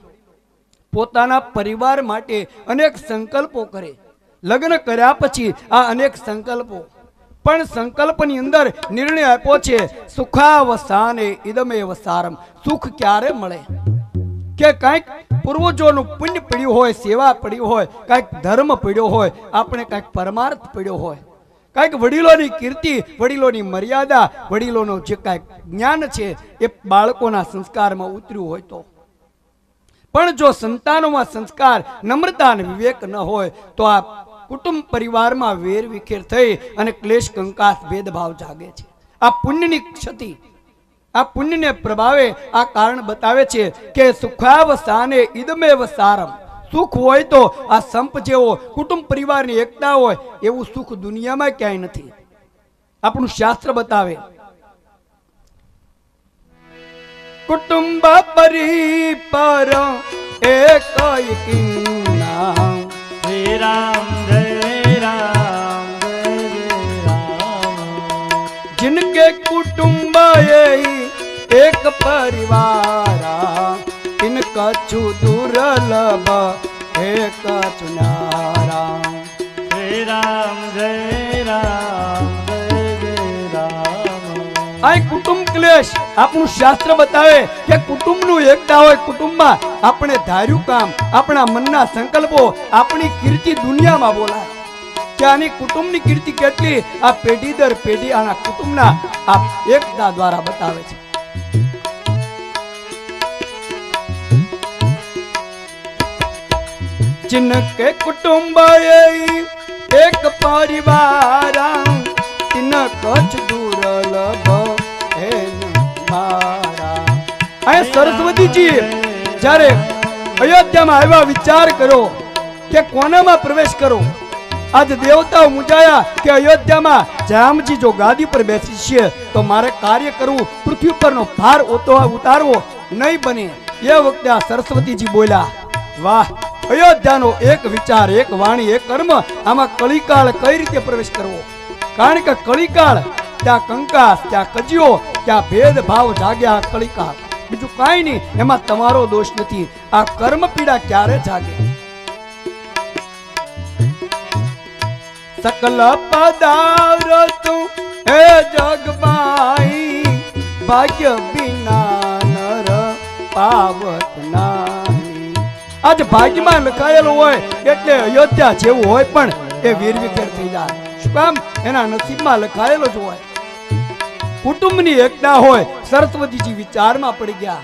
પોતાના પરિવાર માટે અનેક સંકલ્પો કરે। લગ્ન કર્યા પછી આ અનેક સંકલ્પો, પણ સંકલ્પની અંદર નિર્ણય આપ્યો છે સુખાવસાને ઇદમેવ સારમ, સુખ ક્યારે મળે કે કાંઈક પૂર્વજોનું પુણ્ય પડ્યું હોય, સેવા પડી હોય, કાંઈક ધર્મ પડ્યો હોય, આપણે કાંઈક પરમાર્થ પડ્યો હોય, કાંઈક વડીલોની કીર્તિ, વડીલોની મર્યાદા, વડીલોનું જે કાંઈક જ્ઞાન છે એ બાળકોના સંસ્કારમાં ઉતર્યું હોય તો। પણ જો સંતાનોમાં સંસ્કાર, નમ્રતા અને વિવેક ન હોય તો આ કુટુંબ પરિવારમાં વેર વિખેર થઈ અને ક્લેશ કંકાસ ભેદભાવ જાગે છે। આ પુણ્યની ક્ષતિ, આ પુણ્યને પ્રભાવે આ કારણ બતાવે છે કે સુખાવસાને ઇદમેવ સારમ, સુખ હોય તો આ સંપ જેવો કુટુંબ પરિવારની એકતા હોય એવું સુખ દુનિયામાં ક્યાંય નથી। આપણું શાસ્ત્ર બતાવે કુટુંબ પરિપર એક શ્રી રામ જય રામ જય રામ, जिनके कुटुंब एक परिवारा इनका दुर्लभ एक चुनारा। શ્રી રામ જય રામ જય રામ। આ કુટુંબ ક્લેશ આપણું શાસ્ત્ર બતાવે કે કુટુંબનું એકતા હોય, કુટુંબમાં આપણે ધાર્યું કામ, આપણા મનના સંકલ્પો, આપણી કીર્તિ દુનિયામાં બોલાય કે આની કુટુંબની કીર્તિ કેટલી, આ પેઢી દર પેઢી આના કુટુંબના આ એકતા દ્વારા બતાવે છે। जिनके कुटुंब एक परिवार तिनक दुर्लभ सरस्वतीजी જ્યારે અયોધ્યામાં આવ્યા વિચાર કરો કે કોનામાં પ્રવેશ કરો। આજ દેવતાઓ મુજાયા કે અયોધ્યામાં જામજી જો ગાદી પર બેસી છે તો મારે કાર્ય કરવું, પૃથ્વી પરનો ભાર ઉતારવો નહીં બને। એ વખતે આ સરસ્વતીજી બોલ્યા, વાહ અયોધ્યાનો એક વિચાર, એક વાણી, એક કર્મ, આમાં કળીકાળ કઈ રીતે પ્રવેશ કરવો? કારણ કે કળીકાળ ત્યાં કંકાસ, ત્યાં કજિયો, ત્યાં ભેદભાવ જાગ્યા. કળીકાળ બીજું કાંઈ નહીં, એમાં તમારો દોષ નથી. આ કર્મ પીડા ક્યારે જાગે? સકલ પદાર્થ હે જગમાઈ, ભાગ્ય વિના નર પાવત નાહી. આજ ભાગ્યમાં લખાયેલું હોય એટલે અયોધ્યા જેવું હોય પણ એ વીર વિખેર થઈ જાય. શું કામ? એના નસીબમાં લખાયેલો જ હોય. કુટુંબની એકતા હોય. સરસ્વતીજી વિચારમાં પડી ગયા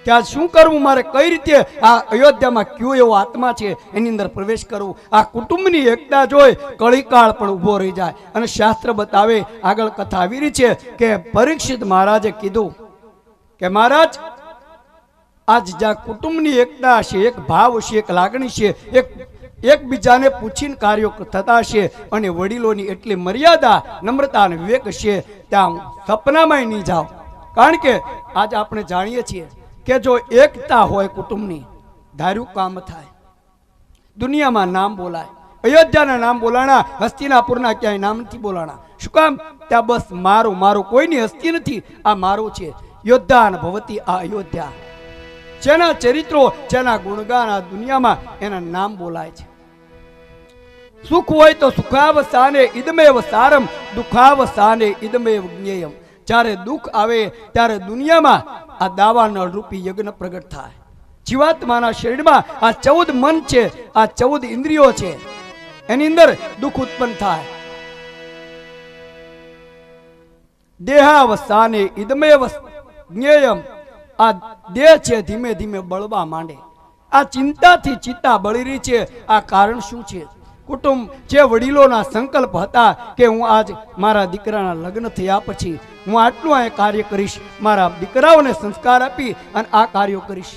કે આ શું કરવું મારે, કઈ રીતે આ અયોધ્યામાં કયો એવો આત્મા છે એની અંદર પ્રવેશ કરવું. આ કુટુંબની એકતા જોઈ કળીકાળ પણ ઊભો રહી જાય. અને શાસ્ત્ર બતાવે, આગળ કથા આવી રહી છે કે પરીક્ષિત મહારાજે કીધું કે મહારાજ, આજ જ્યાં કુટુંબની એકતા છે, એક ભાવ છે, એક લાગણી છે, એકબીજાને પૂછીને કાર્યો થતા છે, અને વડીલોની એટલી મર્યાદા, નમ્રતા અને વિવેક છે, ત્યાં સપનામાં નહીં જાઓ. કારણ કે આજ આપણે જાણીએ છીએ કે જો એકતા હોય કુટુંબની, ધાર્યું કામ થાય. દુનિયામાં નામ બોલાય. અયોધ્યાના નામ બોલાણા, હસ્તિનાપુરના ક્યાંય નામ નથી બોલાણા. શું કામ? ત્યાં બસ મારું મારું, કોઈની હસ્તી નથી, આ મારું છે. યોદ્ધાન ભવતી આ અયોધ્યા. જેના ચરિત્રો, જેના ગુણગાન આ દુનિયામાં, એના નામ બોલાય છે. સુખ હોય તો સુખાવસાને ઇદમેવ સારમ, દુખાવસાને ઇદમેવ જ્ઞેયમ. જ્યારે દુઃખ આવે ત્યારે દુનિયામાં આ દાવાનળ રૂપી યજ્ઞ પ્રગટ થાય. જીવાત્માના શરીરમાં આ 14 મન છે, આ 14 ઇન્દ્રિયો છે, એની અંદર દુઃખ ઉત્પન્ન થાય. દેહાવસાને ઇદમેવ જ્ઞેયમ. આ દેહ છે ધીમે ધીમે બળવા માંડે. આ ચિંતાથી ચિત્તા બળી રહી છે. આ કારણ શું છે? કુટુંબ, જે વડીલોના સંકલ્પ હતા કે હું આજ મારા દીકરાના લગ્ન થયા પછી હું આટલું આ કાર્ય કરીશ, મારા દીકરાઓને સંસ્કાર આપી અને આ કાર્યો કરીશ.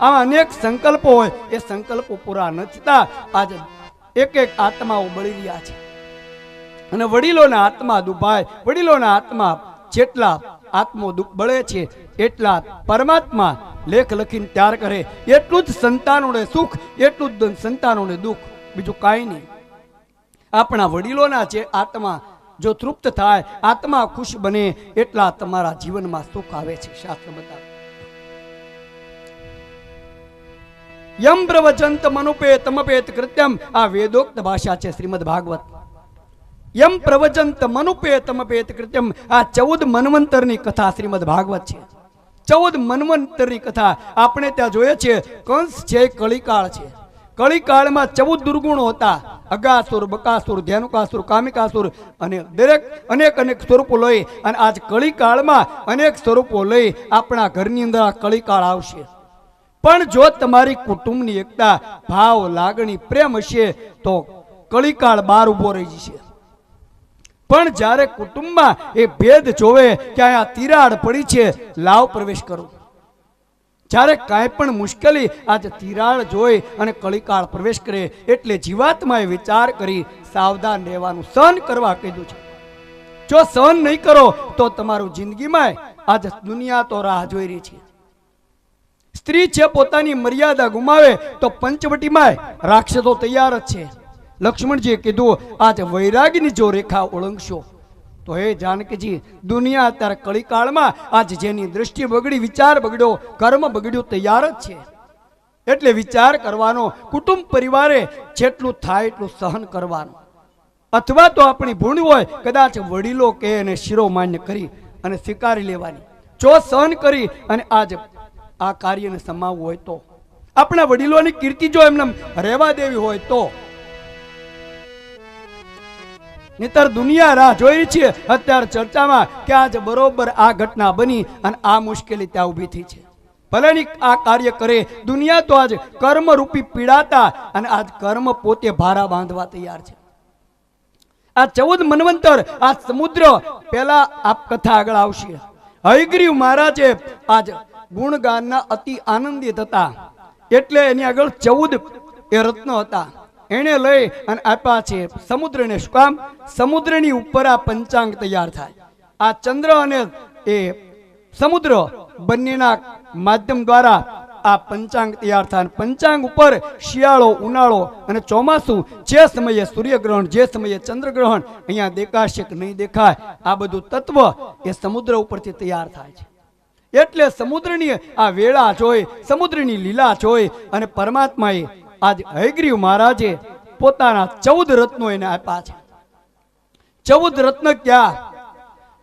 આમાં અનેક સંકલ્પો હોય, એ સંકલ્પો પૂરા ન થતા આજ એક એક આત્માઓ બળી રહ્યા છે. અને વડીલોના આત્મા દુભાય. વડીલોના આત્મા જેટલા આત્મો દુઃખ બળે છે એટલા પરમાત્મા લેખ લખીને ત્યાર કરે. એટલું જ સંતાનોને સુખ, એટલું જ સંતાનોને દુઃખ, બીજું કાંઈ નહીં. આપણા વડીલોના જે આત્મા જો તૃપ્ત થાય, આત્મા ખુશ બને, એટલા તમારા જીવનમાં સુખ આવે છે. શાસ્ત્ર બતાવે યમ પ્રવચંત મનુપેત તમપેત કૃત્યમ. આ વેદોક્ત ભાષા છે શ્રીમદ ભાગવત. યમ પ્રવચંત મનુપેત તમપેત કૃત્યમ. આ 14 મન્વંતરની કથા શ્રીમદ ભાગવત છે. 14 મન્વંતરની કથા આપણે ત્યાં જોઈએ છે. કંસ છે કળીકાળ છે. કળીકાળમાં 14 દુર્ગુણો હતા. અગાસુર, બકાસુર, ધ્યાનુકાસુર, કામિકાસુર, અને દરેક અનેક સ્વરૂપો લઈ અને આજ કળીકાળમાં અનેક સ્વરૂપો લઈ આપણા ઘરની અંદર આ કળીકાળ આવશે. પણ જો તમારી કુટુંબની એકતા, ભાવ, લાગણી, પ્રેમ હશે તો કળીકાળ બહાર ઉભો રહી જશે. પણ જ્યારે કુટુંબમાં એ ભેદ જોવે કે આ તિરાડ પડી છે, લાવ પ્રવેશ કરો. જ્યારે કાંઈ પણ મુશ્કેલી આજે તિરાડ જોઈ અને કળીકાળ પ્રવેશ કરે એટલે જીવાત્માએ વિચાર કરી સાવધાન રહેવાનું, સહન કરવા કીધું છે. જો સહન નહીં કરો તો તમારું જિંદગીમાં આજે દુનિયા તો રાહ જોઈ રહી છે. સ્ત્રી છે પોતાની મર્યાદા ગુમાવે તો પંચવટીમાં રાક્ષસો તૈયાર જ છે. લક્ષ્મણજીએ કીધું આજ વૈરાગીની જો રેખા ઓળંગશો તો હે જાનકીજી, દુનિયા અત્યારે કળીકાળમાં આજ જેની દૃષ્ટિ બગડી, વિચાર બગડ્યો, કર્મ બગડ્યું, તૈયાર જ છે. એટલે વિચાર કરવાનો, કુટુંબ પરિવારે જેટલું થાય એટલું સહન કરવાનું. અથવા તો આપણી ભૂલ હોય, કદાચ વડીલો કહે અને શિરોમાન્ય કરી અને સ્વીકારી લેવાની. જો સહન કરી અને આજ આ કાર્યને સમાવવું હોય તો, આપણા વડીલોની કીર્તિ જો એમને રહેવા દેવી હોય તો. નહીતર દુનિયા રાહ જોઈ છે અત્યારે ચર્ચામાં કે આજે બરોબર આ ઘટના બની અને આ મુશ્કેલી ત્યાં ઊભી થઈ છે. ભલેની આ કાર્ય કરે, દુનિયા તો આજ કર્મ રૂપી પીડાતા અને આજ કર્મ પોતે ભારા બાંધવા તૈયાર છે. આ 14 મન્વંતર, આ સમુદ્ર, પેલા આ કથા આગળ આવશે. હયગ્રીવ મહારાજે આજ ગુણગાનના અતિ આનંદિત હતા એટલે એની આગળ 14 એ રત્નો હતા. એને લઈ અને આપ્યા છે સમુદ્રને. શું કામ? સમુદ્રની ઉપર આ પંચાંગ તૈયાર થાય. આ ચંદ્ર અને એ સમુદ્ર બંનેના માધ્યમ દ્વારા આ પંચાંગ તૈયાર થાય. પંચાંગ ઉપર શિયાળો, ઉનાળો અને ચોમાસું, જે સમયે સૂર્યગ્રહણ, જે સમયે ચંદ્રગ્રહણ અહીંયા દેખાશે કે નહીં દેખાય, આ બધું તત્વ એ સમુદ્ર ઉપરથી તૈયાર થાય છે. એટલે સમુદ્રની આ વેળા જોઈ, સમુદ્રની લીલા જોઈ અને પરમાત્માએ આજ હયગ્રીવ મહારાજે પોતાના 14 રત્નો એને આપ્યા છે. 14 રત્ન ક્યાં?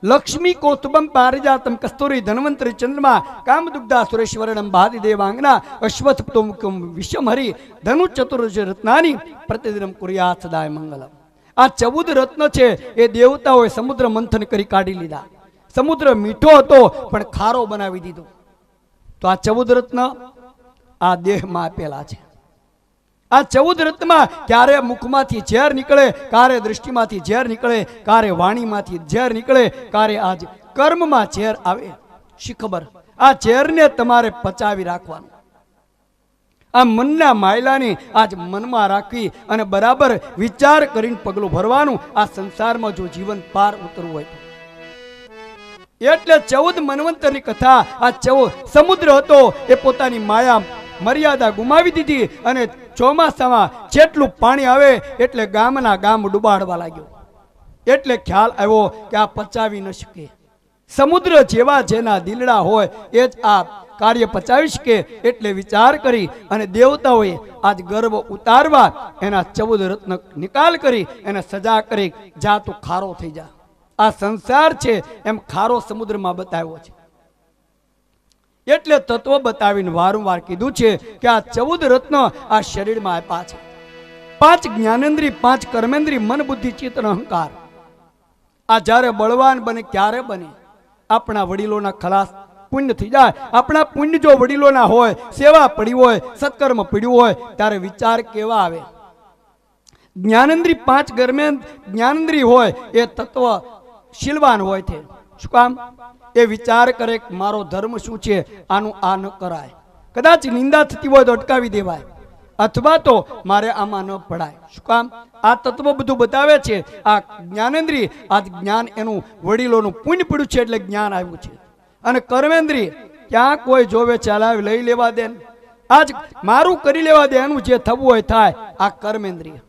લક્ષ્મી કૌસ્તુભમ પારિજાતમ કસ્તુરી ધન્વંતરી ચંદ્રમા કામદુગ્ધા સુરેશ્વરણમ ભાતિ દેવાંગના અશ્વત્થપ્તો મુખ્યમ વિશ્વમ હરિ ધનુ ચતુર્જ રત્નાની પ્રતિદિનમ કુર્યાત સદાય મંગલમ. આ 14 રત્ન છે એ દેવતાઓએ સમુદ્ર મંથન કરી કાઢી લીધા. સમુદ્ર મીઠો હતો પણ ખારો બનાવી દીધો. તો આ 14 રત્ન આ દેહમાં આપેલા છે. આ 14 રત્નમાં ક્યારે મુખમાંથી ઝેર નીકળે, ક્યારે દૃષ્ટિમાંથી ઝેર નીકળે, ક્યારે વાણીમાંથી ઝેર નીકળે, ક્યારે આજ કર્મમાં ઝેર આવે, શી ખબર? આ ઝેરને તમારે પચાવી રાખવાનું. આ મનના માયલાને આજ મનમાં રાખી અને બરાબર વિચાર કરીને પગલું ભરવાનું. આ સંસારમાં જો જીવન પાર ઉતરવું હોય તો. એટલે 14 મન્વંતરની કથા. આ 14 સમુદ્ર હતો એ પોતાની માયા મર્યાદા ગુમાવી દીધી અને ચોમાસામાં જેટલું પાણી આવે એટલે ગામના ગામ ડૂબાડવા લાગ્યો. એટલે ખ્યાલ આવ્યો કે આ પચાવી ન શકે. સમુદ્ર જેવા જેના દિલડા હોય એ જ આ કાર્ય પચાવી શકે. એટલે વિચાર કરી અને દેવતાઓએ આજ ગર્વ ઉતારવા એના 14 રત્ન નિકાલ કરી એને સજા કરી, જા તું ખારો થઈ જા. આ સંસાર છે એમ ખારો સમુદ્રમાં બતાવ્યો છે. એટલે તત્વ બતાવીને વારંવાર કીધું છે કે આ 14 રત્ન આ શરીરમાં આપ્યા છે. 5 જ્ઞાનેન્દ્રિય, 5 કર્મેન્દ્રિય, મન, બુદ્ધિ, ચિત્ત અને અહંકાર. આ જ્યારે બળવાન બને ક્યારે બને? આપણા વડીલોના ખલાસ પુણ્ય થઈ જાય. આપણા પુણ્ય જો વડીલોના હોય, સેવા પડી હોય, સત્કર્મ પડ્યું હોય, ત્યારે વિચાર કેવા આવે? જ્ઞાનેન્દ્રિય 5 જ્ઞાનેન્દ્રિય હોય એ તત્વ શીલવાન હોય છે. શું કામ? એ વિચાર કરે કે મારો ધર્મ શું છે, આનું આ ન કરાય. કદાચ નિંદા થતી હોય તો અટકાવી દેવાય, અથવા તો મારે આમાં ન પડાય. શું કામ? આ તત્વ બધું બતાવે છે. આ જ્ઞાનેન્દ્રિય, આ જ્ઞાન એનું વડીલોનું પુણ્ય પડ્યું છે એટલે જ્ઞાન આવ્યું છે. અને કર્મેન્દ્રિય ક્યાં કોઈ જોવે ચાલાવી લઈ લેવા દે, આજ મારું કરી લેવા દે, એનું જે થવું હોય થાય. આ કર્મેન્દ્રિય.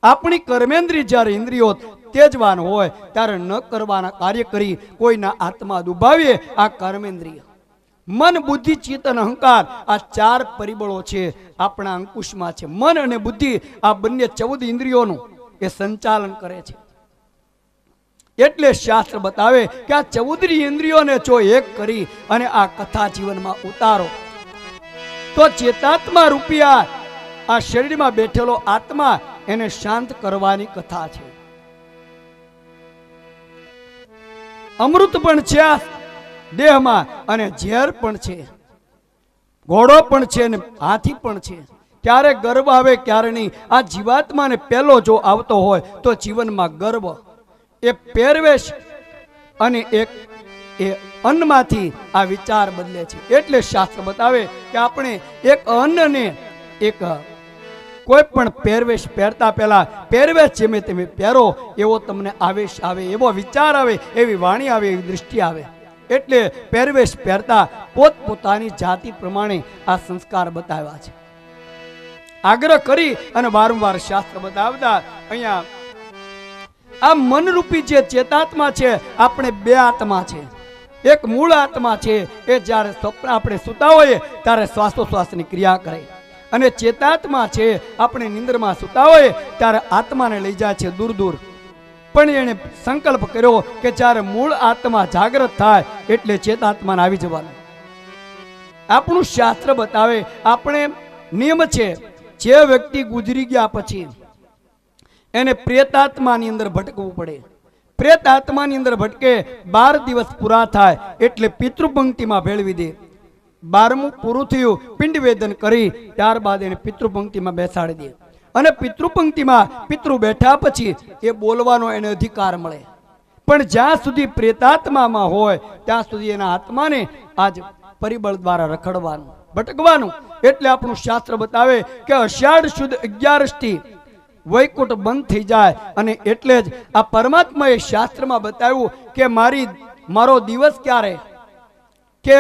આપણી કર્મેન્દ્રિય જ્યારે ઇન્દ્રિયો તેજવાન હોય ત્યારે ન કરવાના કાર્ય કરી કોઈના આત્મા દુભાવીએ, આ કર્મેન્દ્રિય. મન, બુદ્ધિ, ચિત્ત અને અહંકાર આ 4 પરિબળો છે આપણા અંકુશમાં છે. મન અને બુદ્ધિ આ બંને 14 ઇન્દ્રિયોનું એ સંચાલન કરે છે. એટલે શાસ્ત્ર બતાવે કે આ 14 ઇન્દ્રિયોને જો એક કરી અને આ કથા જીવનમાં ઉતારો તો ચેતાત્મા રૂપિયા આ શરીરમાં બેઠેલો આત્મા એને શાંત કરવાની કથા છે. અમૃત પણ છે આ દેહમાં અને ઝેર પણ છે, ઘોડો પણ છે અને હાથી પણ છે. ક્યારે ગર્વ આવે ક્યારે નહીં. આ જીવાત્માને પહેલો જો આવતો હોય તો જીવનમાં ગર્વ, એ પહેરવેશ અને એક એ અન્નમાંથી આ વિચાર બદલે છે. એટલે શાસ્ત્ર બતાવે કે આપણે એક અન્નને એક કોઈ પણ પહેરવેશ પહેરતા પહેલા પહેરવેશ જેમે તમે પહેરો એવો તમને આવેશ આવે, એવો વિચાર આવે, એવી વાણી આવે, એવી દૃષ્ટિ આવે. એટલે પહેરવેશ પહેરતા પોતપોતાની જાતિ પ્રમાણે આ સંસ્કાર બતાવ્યા છે. આગ્રહ કરી અને વારંવાર શાસ્ત્ર બતાવતા અહીંયા આ મનરૂપી જે ચેતાત્મા છે, આપણે 2 આત્મા છે. એક મૂળ આત્મા છે એ જ્યારે સ્વપ્ન આપણે સૂતા હોઈએ ત્યારે શ્વાસોશ્વાસની ક્રિયા કરે, અને ચેતાત્મા છે આપણે નિંદ્રમાં સૂતા હોઈએ ત્યારે આત્માને લઈ જાય છે દૂર દૂર. પણ એને સંકલ્પ કર્યો કે જ્યારે મૂળ આત્મા જાગૃત થાય એટલે ચેતાત્માને આવી જવાનું. આપણું શાસ્ત્ર બતાવે, આપણે નિયમ છે જે વ્યક્તિ ગુજરી ગયા પછી એને પ્રેતાત્માની અંદર ભટકવું પડે. પ્રેતાત્માની અંદર ભટકે 12 દિવસ પૂરા થાય એટલે પિતૃપંક્તિમાં ભેળવી દે. 12મું પૂરું થયું, પિંડ વેદન કરી ત્યારબાદ એને પિતૃપંક્તિમાં બેસાડી દે. અને પિતૃપંક્તિમાં પિતૃ બેઠા પછી એ બોલવાનો એને અધિકાર મળે. પણ જ્યાં સુધી પ્રેતાત્મામાં હોય ત્યાં સુધી એના આત્માને આજ પરિબળ દ્વારા રખડવાનું, ભટકવાનું. એટલે આપણું શાસ્ત્ર બતાવે કે અષાઢ સુદ 11 થી વૈકુંઠ બંધ થઈ જાય. અને એટલે જ આ પરમાત્માએ શાસ્ત્રમાં બતાવ્યું કે મારો દિવસ ક્યારે, કે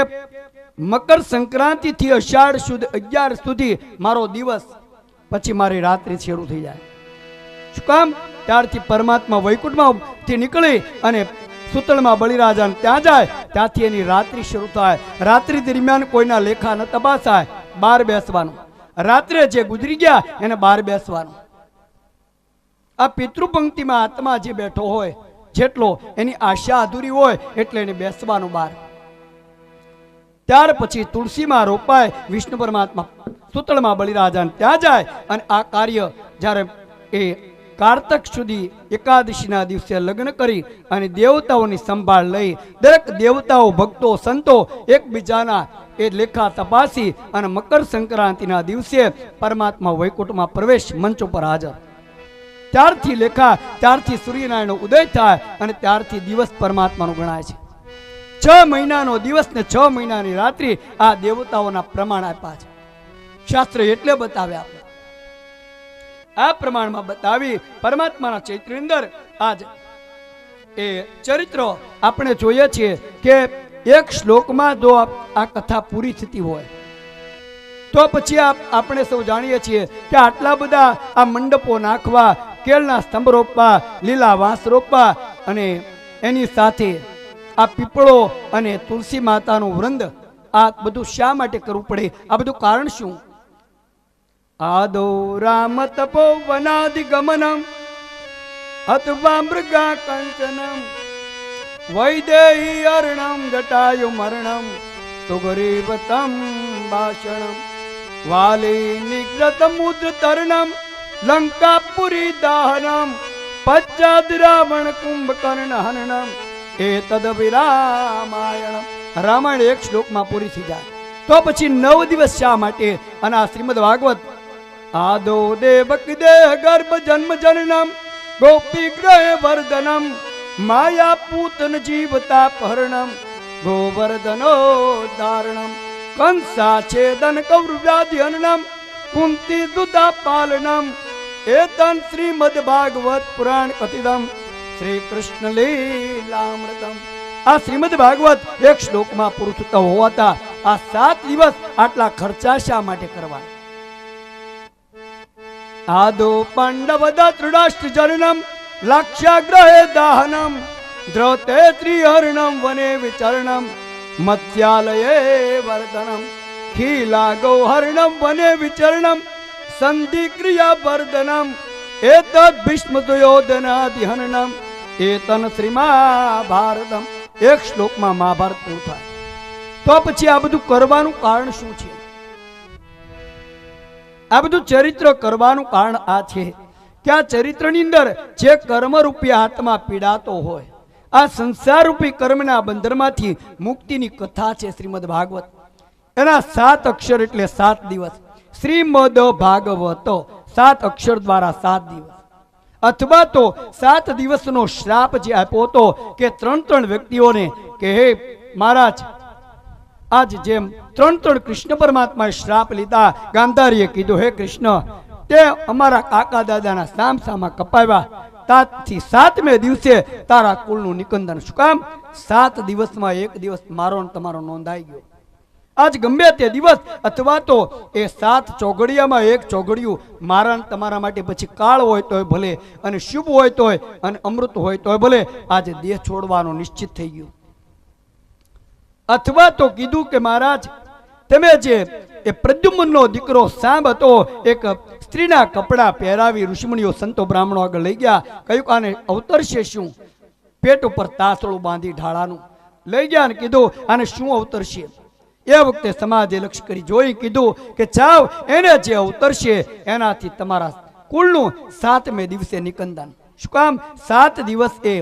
મકર સંક્રાંતિ થી અષાઢ સુદ 11 સુધી મારો દિવસ, પછી મારી રાત્રિ શરૂ થઈ જાય. શું કામ? ત્યારથી પરમાત્મા વૈકુંઠમાં થી નીકળી અને સૂતળમાં બલિરાજાને ત્યાં જાય, ત્યાંથી એની રાત્રિ શરૂ થાય. રાત્રિ દરમિયાન કોઈના લેખા ન તપાસાય, બહાર બેસવાનું. રાત્રે જે ગુજરી ગયા એને બહાર બેસવાનું. આ પિતૃપંક્તિમાં આત્મા જે બેઠો હોય, જેટલો એની આશા અધૂરી હોય એટલે એને બેસવાનું બહાર. ત્યાર પછી તુલસીમાં રોપાય. વિષ્ણુ પરમાત્મા સૂતળમાં બલિરાજાને ત્યાં જાય અને આ કાર્ય જ્યારે એ કારતક સુધી એકાદશીના દિવસે લગ્ન કરી અને દેવતાઓની સંભાળ લઈ, દરેક દેવતાઓ, ભક્તો, સંતો એકબીજાના એ લેખા તપાસી અને મકર સંક્રાંતિના દિવસે પરમાત્મા વૈકુંઠમાં પ્રવેશ મંચ ઉપર હાજર. ત્યારથી લેખા, ત્યારથી સૂર્યનારાયણનો ઉદય થાય અને ત્યારથી દિવસ પરમાત્માનો ગણાય છે. 6 મહિનાનો દિવસ ને 6 મહિનાની રાત્રિ આ દેવતાઓના પ્રમાણ આપ્યા છે. શાસ્ત્ર એટલે બતાવ્યા. આ પ્રમાણમાં બતાવી પરમાત્માના ચૈત્રની અંદર આજ એ ચરિત્રો આપણે જોઈએ છીએ કે એક શ્લોકમાં જો આ કથા પૂરી થતી હોય તો પછી આપણે સૌ જાણીએ છીએ કે આટલા બધા આ મંડપો નાખવા, કેળના સ્તંભ રોપવા, લીલા વાંસ રોપવા અને એની સાથે આ પીપળો અને તુલસી માતાનું વૃંદ, આ બધું શા માટે કરવું પડે? આ બધું કારણ શું? આદો રામ તપો વનાદિ ગમનમ અથવા મૃગા કંચનમ વૈદેહી અર્ણમ જટાયુ મરણમ સુગરીવતમ ભાષણમ વાલી નિગ્રત મુદ્ર તરણમ લંકાપુરી દાહનમ પશ્ચાદ રાવણ કુંભકર્ણ હનનમ એતદ વિરામાયણમ. રામાયણ એક શ્લોકમાં પૂરી થઈ જાય તો પછી 9 દિવસ શા માટે? અને આ શ્રીમદ ભાગવત આદો દેવક દેહ ગર્ભ જન્મ જનનમ ગોપી ગ્રહ વર્ધનમ માયા પૂતન જીવતા પહરણમ ગોવર્ધનો ધારણમ કંસા છેદન કૌર વ્યાધિ હનનમ કુંતી દુદા પાલનમ એતન શ્રીમદ ભાગવત પુરાણ કથિતમ શ્રી કૃષ્ણ લીલામૃતમ. આ શ્રીમદ ભાગવત એક શ્લોકમાં પૂરું થતા હોવાતા આ 7 દિવસ આટલા ખર્ચા શા માટે કરવા? આદો પાંડવ દૃઢાષ્ટ જનનમ લક્ષ્યાગ્રહે દાહનમ દ્રૌતે ત્રિહર્ણમ વને વિચરણમ મત્સ્યાલયે વર્ધનમ ખીલા ગૌહર્ણમ વને વિચરણમ સંધિ ક્રિયા વર્ધનમ એતદ ભીષ્મ દુર્યોધનાદિ હનનમ એતન શ્રીમા ભારતમ. એક શ્લોકમાં મહાભારત પૂરું થાય તો પછી આ બધું કરવાનું કારણ શું છે? આ બધું ચરિત્ર કરવાનું કારણ આ છે કે આ ચરિત્રની અંદર જે કર્મરૂપી આત્મા પીડાતો હોય, આ સંસારરૂપી કર્મના બંધનમાંથી મુક્તિની કથા છે શ્રીમદ ભાગવત. એના 7 અક્ષર એટલે 7 દિવસ. શ્રીમદ ભાગવત 7 અક્ષર દ્વારા 7 દિવસ. અથવા તો 7 દિવસનો શ્રાપ જે આપ્યો હતો કે 3 વ્યક્તિઓને કે હે મહારાજ, આજ જેમ 3 કૃષ્ણ પરમાત્માએ શ્રાપ લીધા. ગાંધારીએ કીધું, હે કૃષ્ણ, તે અમારા કાકા દાદાના સામસામા કપાવ્યા, તાથી 7મે દિવસે તારા કુળનું નિકંદન. શું કામ? 7 દિવસમાં એક દિવસ મારો ને તમારો નોંધાઈ ગયો. આજ ગમે તે દિવસ અથવા તો એ 7 ચોઘડિયામાં એક ચોઘડિયું મારા ને તમારા માટે પછી કાળ હોય તોય ભલે અને શુભ હોય તોય અને અમૃત હોય તોય ભલે આજે દેહ છોડવાનો નિશ્ચિત થઈ ગયું. અથવા તો કીધું કે મહારાજ, તમે જે એ પ્રદ્યુમ્નનો દીકરો સાંબ હતો, એક સ્ત્રીના કપડા પહેરાવી ઋષિમુનિઓ સંતો બ્રાહ્મણો આગળ લઈ ગયા. કહ્યું કે આને અવતરશે શું? પેટ ઉપર તાસળું બાંધી ઢાળાનું લઈ ગયા અને કીધું આને શું અવતરશે? એ વખતે સમાજે લક્ષ્ય કરી જોઈ કીધું કે ચાવ, એને જે અવતરશે એનાથી તમારા કુળનું 7મે દિવસે નિકંદન. શું કામ? 7 દિવસ એ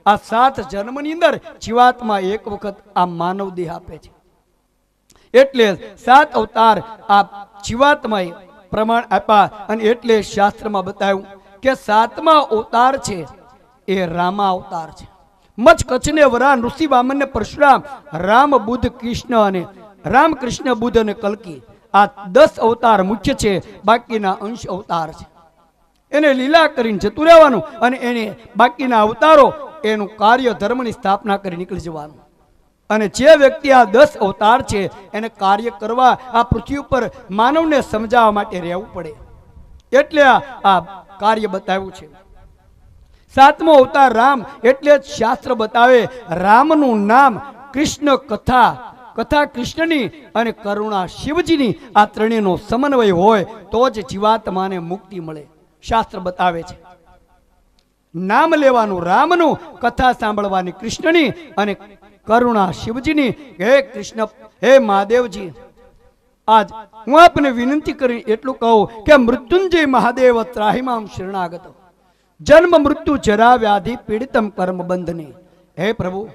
આ 7 જન્મની અંદર જીવાત્મા એક વખત આ માનવ દેહ આપે છે. એટલે 7 અવતાર આ જીવાત્માએ પ્રમાણ આપ્યા અને એટલે શાસ્ત્રમાં બતાવ્યું કે 7મા અવતાર છે એ રામા અવતાર છે. મચ્છ કચ્છને વરાન, ઋષિ વામન ને પરશુરામ, રામ બુદ્ધ કૃષ્ણ અને રામ કૃષ્ણ બુદ્ધ અને કલ્કી, આ 10 અવતાર મુખ્ય છે. બાકીના અંશ અવતાર છે. એને લીલા કરીને જતું રહેવાનું અને એને બાકીના અવતારો એનું કાર્ય ધર્મની સ્થાપના કરી નીકળી જવાનું. અને જે વ્યક્તિ આ 10 અવતાર છે એને કાર્ય કરવા આ પૃથ્વી ઉપર માનવને સમજાવવા માટે રહેવું પડે, એટલે આ કાર્ય બતાવ્યું છે. 7મો અવતાર રામ, એટલે જ શાસ્ત્ર બતાવે રામનું નામ કૃષ્ણ કથા, કથા કૃષ્ણની અને કરુણા શિવજીની, આ ત્રણેયનો સમન્વય હોય તો જ જીવાત્માને મુક્તિ મળે. શાસ્ત્ર બતાવે છે નામ લેવાનું રામનું, કથા સાંભળવાની કૃષ્ણની અને કરુણા શિવજીની. હે કૃષ્ણ, હે મહાદેવજી, આજ હું આપને વિનંતી કરી એટલું કહું કે મૃત્યુંજય મહાદેવ ત્રાહિમામ શરણાગત, જન્મ મૃત્યુ જરા વ્યાધિ પીડિતમ કર્મ બંધને. હે પ્રભુ,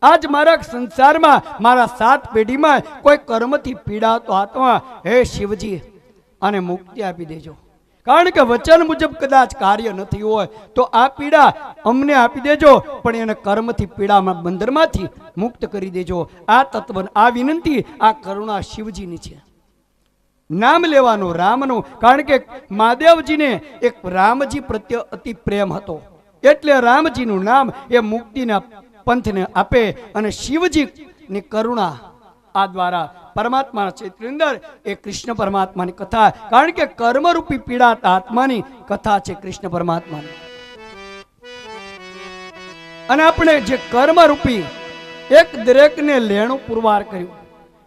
આજ મારા સંસારમાં મારા 7 પેઢીમાં કોઈ કર્મથી પીડાતો આત્મા, હે શિવજી આને મુક્તિ આપી દેજો. કારણ કે વચન મુજબ કદાચ કાર્ય નથી હોય તો આ પીડા અમને આપી દેજો, પણ એને કર્મથી પીડામાં બંધનમાંથી મુક્ત કરી દેજો. આ તત્વ, આ વિનંતી આ કરુણા શિવજીની છે. નામ લેવાનું રામનું, કારણ કે મહાદેવજીને એક રામજી પ્રત્યે અતિ પ્રેમ હતો, એટલે રામજીનું નામ એ મુક્તિના પંથને આપે. અને શિવજીની કરુણા આ દ્વારા પરમાત્માના ચૈત્રની અંદર એ કૃષ્ણ પરમાત્માની કથા, કારણ કે કર્મરૂપી પીડાતા આત્માની કથા છે કૃષ્ણ પરમાત્માની. અને આપણે જે કર્મરૂપી એક દરેકને લેણું પુરવાર કર્યું,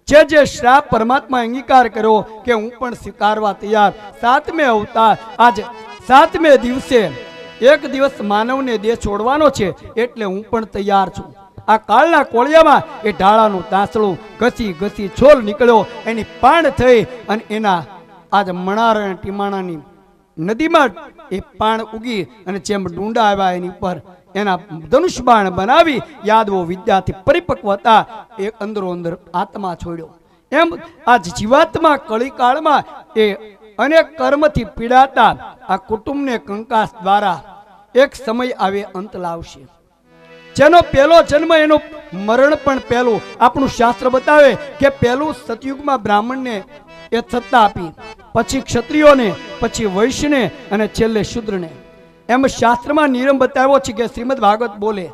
જે શ્રાપ પરમાત્મા અંગીકાર કર્યો કે હું પણ સ્વીકારવા તૈયાર. 7મે અવતાર, આજ 7મે દિવસે એક દિવસ માનવને દેહ છોડવાનો છે, એટલે હું પણ તૈયાર છું. આ કાળના કોળિયામાં એ ઢાળાનું તાંસળું ઘસી ઘસી છોલ નીકળ્યો, એની પાણ થઈ અને એના આજ મણાર અને ટીમાણાની નદીમાં એ પાણ ઉગી અને જેમ ડુંડા આવ્યા એની પર એના ધનુષ બાણ બનાવી યાદવો વિદ્યાથી પરિપક્વ હતા, એક અંદરો અંદર આત્મા છોડ્યો. એમ આ જીવાત્મા કળીકાળમાં એ અનેક કર્મથી પીડાતા આ કુટુંબને કંકાસ દ્વારા એક સમય આવે અંત લાવશે. જેનો પહેલો જન્મ એનું મરણ પણ પહેલું. આપણું શાસ્ત્ર બતાવે કે પહેલું સતયુગમાં બ્રાહ્મણને એ સત્તા આપી, પછી ક્ષત્રિયોને, પછી વૈશ્યને અને છેલ્લે શૂદ્રને. એમ શાસ્ત્રમાં નિયમ બતાવ્યો છે કે શ્રીમદ ભાગવત બોલે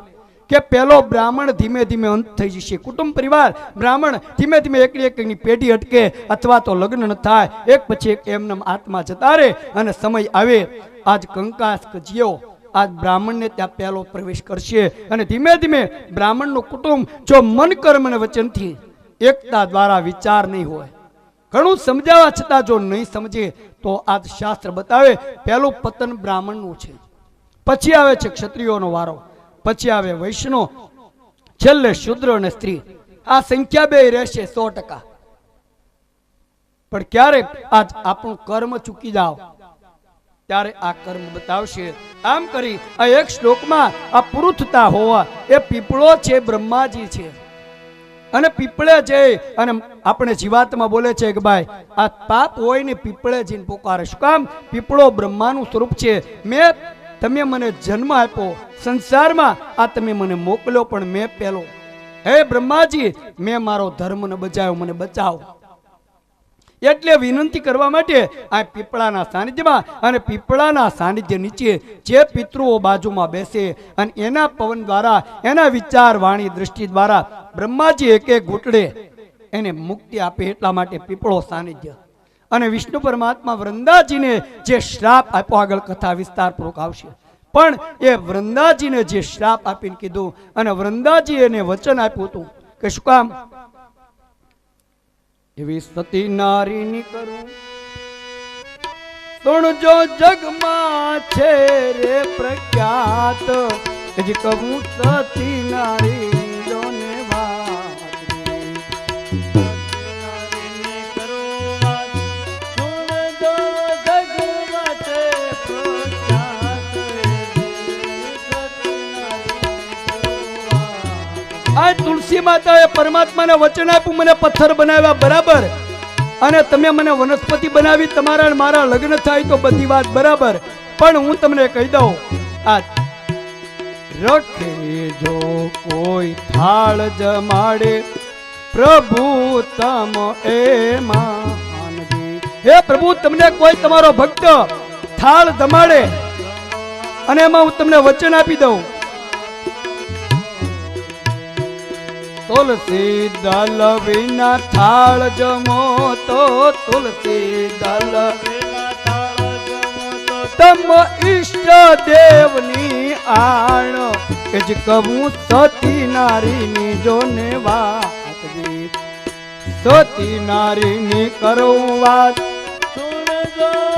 કે પહેલો બ્રાહ્મણ ધીમે ધીમે અંત થઈ જશે. કુટુંબ પરિવાર બ્રાહ્મણ ધીમે ધીમે એકની પેઢી અટકે અથવા તો લગ્ન ન થાય, એક પછી એક એમને આત્મા જતા રહે અને સમય આવે આજ કંકાસ કજિયો આજ બ્રાહ્મણને ત્યાં પહેલો પ્રવેશ કરશે. અને ધીમે ધીમે બ્રાહ્મણનું કુટુંબ જો મન કર્મ અને વચનથી એકતા દ્વારા વિચાર નહીં હોય, ઘણું સમજાવવા છતાં જો નહીં સમજે તો આજ શાસ્ત્ર બતાવે પહેલું પતન બ્રાહ્મણનું છે, પછી આવે છે ક્ષત્રિયોનો વારો, પછી આવે વૈષ્ણવ, છેલ્લે શૂદ્ર અને સ્ત્રી. આ સંખ્યા બે રહેશે 100%. પણ ક્યારે આજ આપણું કર્મ ચૂકી જાઓ ત્યારે આ કર્મ બતાવશે. આમ કરી આ એક શ્લોકમાં આ પુરુષતા હોવા એ પીપળો છે, બ્રહ્માજી છે. અને પીપળે જઈ અને આપણે જીવાત્મા બોલે છે કે ભાઈ આ પાપ હોય ને પીપળે જઈને પોકારે. શું કામ? પીપળો બ્રહ્માનું સ્વરૂપ છે. તમે મને જન્મ આપ્યો સંસારમાં, આ તમે મને મોકલ્યો, પણ મેં પહેલો. હે બ્રહ્માજી, મેં મારો ધર્મ ને બચાવ્યો, મને બચાવો. એટલે વિનંતી કરવા માટે આ પીપળાના સાનિધ્યમાં અને પીપળાના સાનિધ્ય નીચે જે પિતૃઓ બાજુમાં બેસે અને એના પવન દ્વારા, એના વિચાર વાણી દ્રષ્ટિ દ્વારા બ્રહ્માજી એક એક ઘૂંટડે એને મુક્તિ આપે, એટલા માટે પીપળો સાનિધ્ય. અને વિષ્ણુ પરમાત્મા વૃંદાજીને જે શ્રાપ આપ્યો, આગળ કથા વિસ્તારપૂર્વક આવશે, પણ એ વૃંદાજીને જે શ્રાપ આપીને કીધું અને વૃંદાજી એને વચન આપ્યું હતું કે શું કામ? એવી સતી નારીની કરું સુણજો જગમાં છે રે પ્રખ્યાત, હજી કહું સતી નારી જોને વાત. આ તુલસી માતાએ પરમાત્માને વચન આપ્યું, મને પથ્થર બનાવ્યા બરાબર, અને તમે મને વનસ્પતિ બનાવી, તમારા મારા લગ્ન થાય તો બધી વાત બરાબર. પણ હું તમને કહી દઉં, આ રખે જો કોઈ થાળ જમાડે પ્રભુ તમ એમાં. હે પ્રભુ, તમને કોઈ તમારો ભક્ત થાળ જમાડે અને એમાં હું તમને વચન આપી દઉં તુલસી દલ વિના થાળ જમો તો તુલસી દલ વિના થાળ જમો તો તમ ઈષ્ટ દેવની આણ કે જ કહું સતી નારીની જોને વાત સતી નારીની કરું વાત સુણજો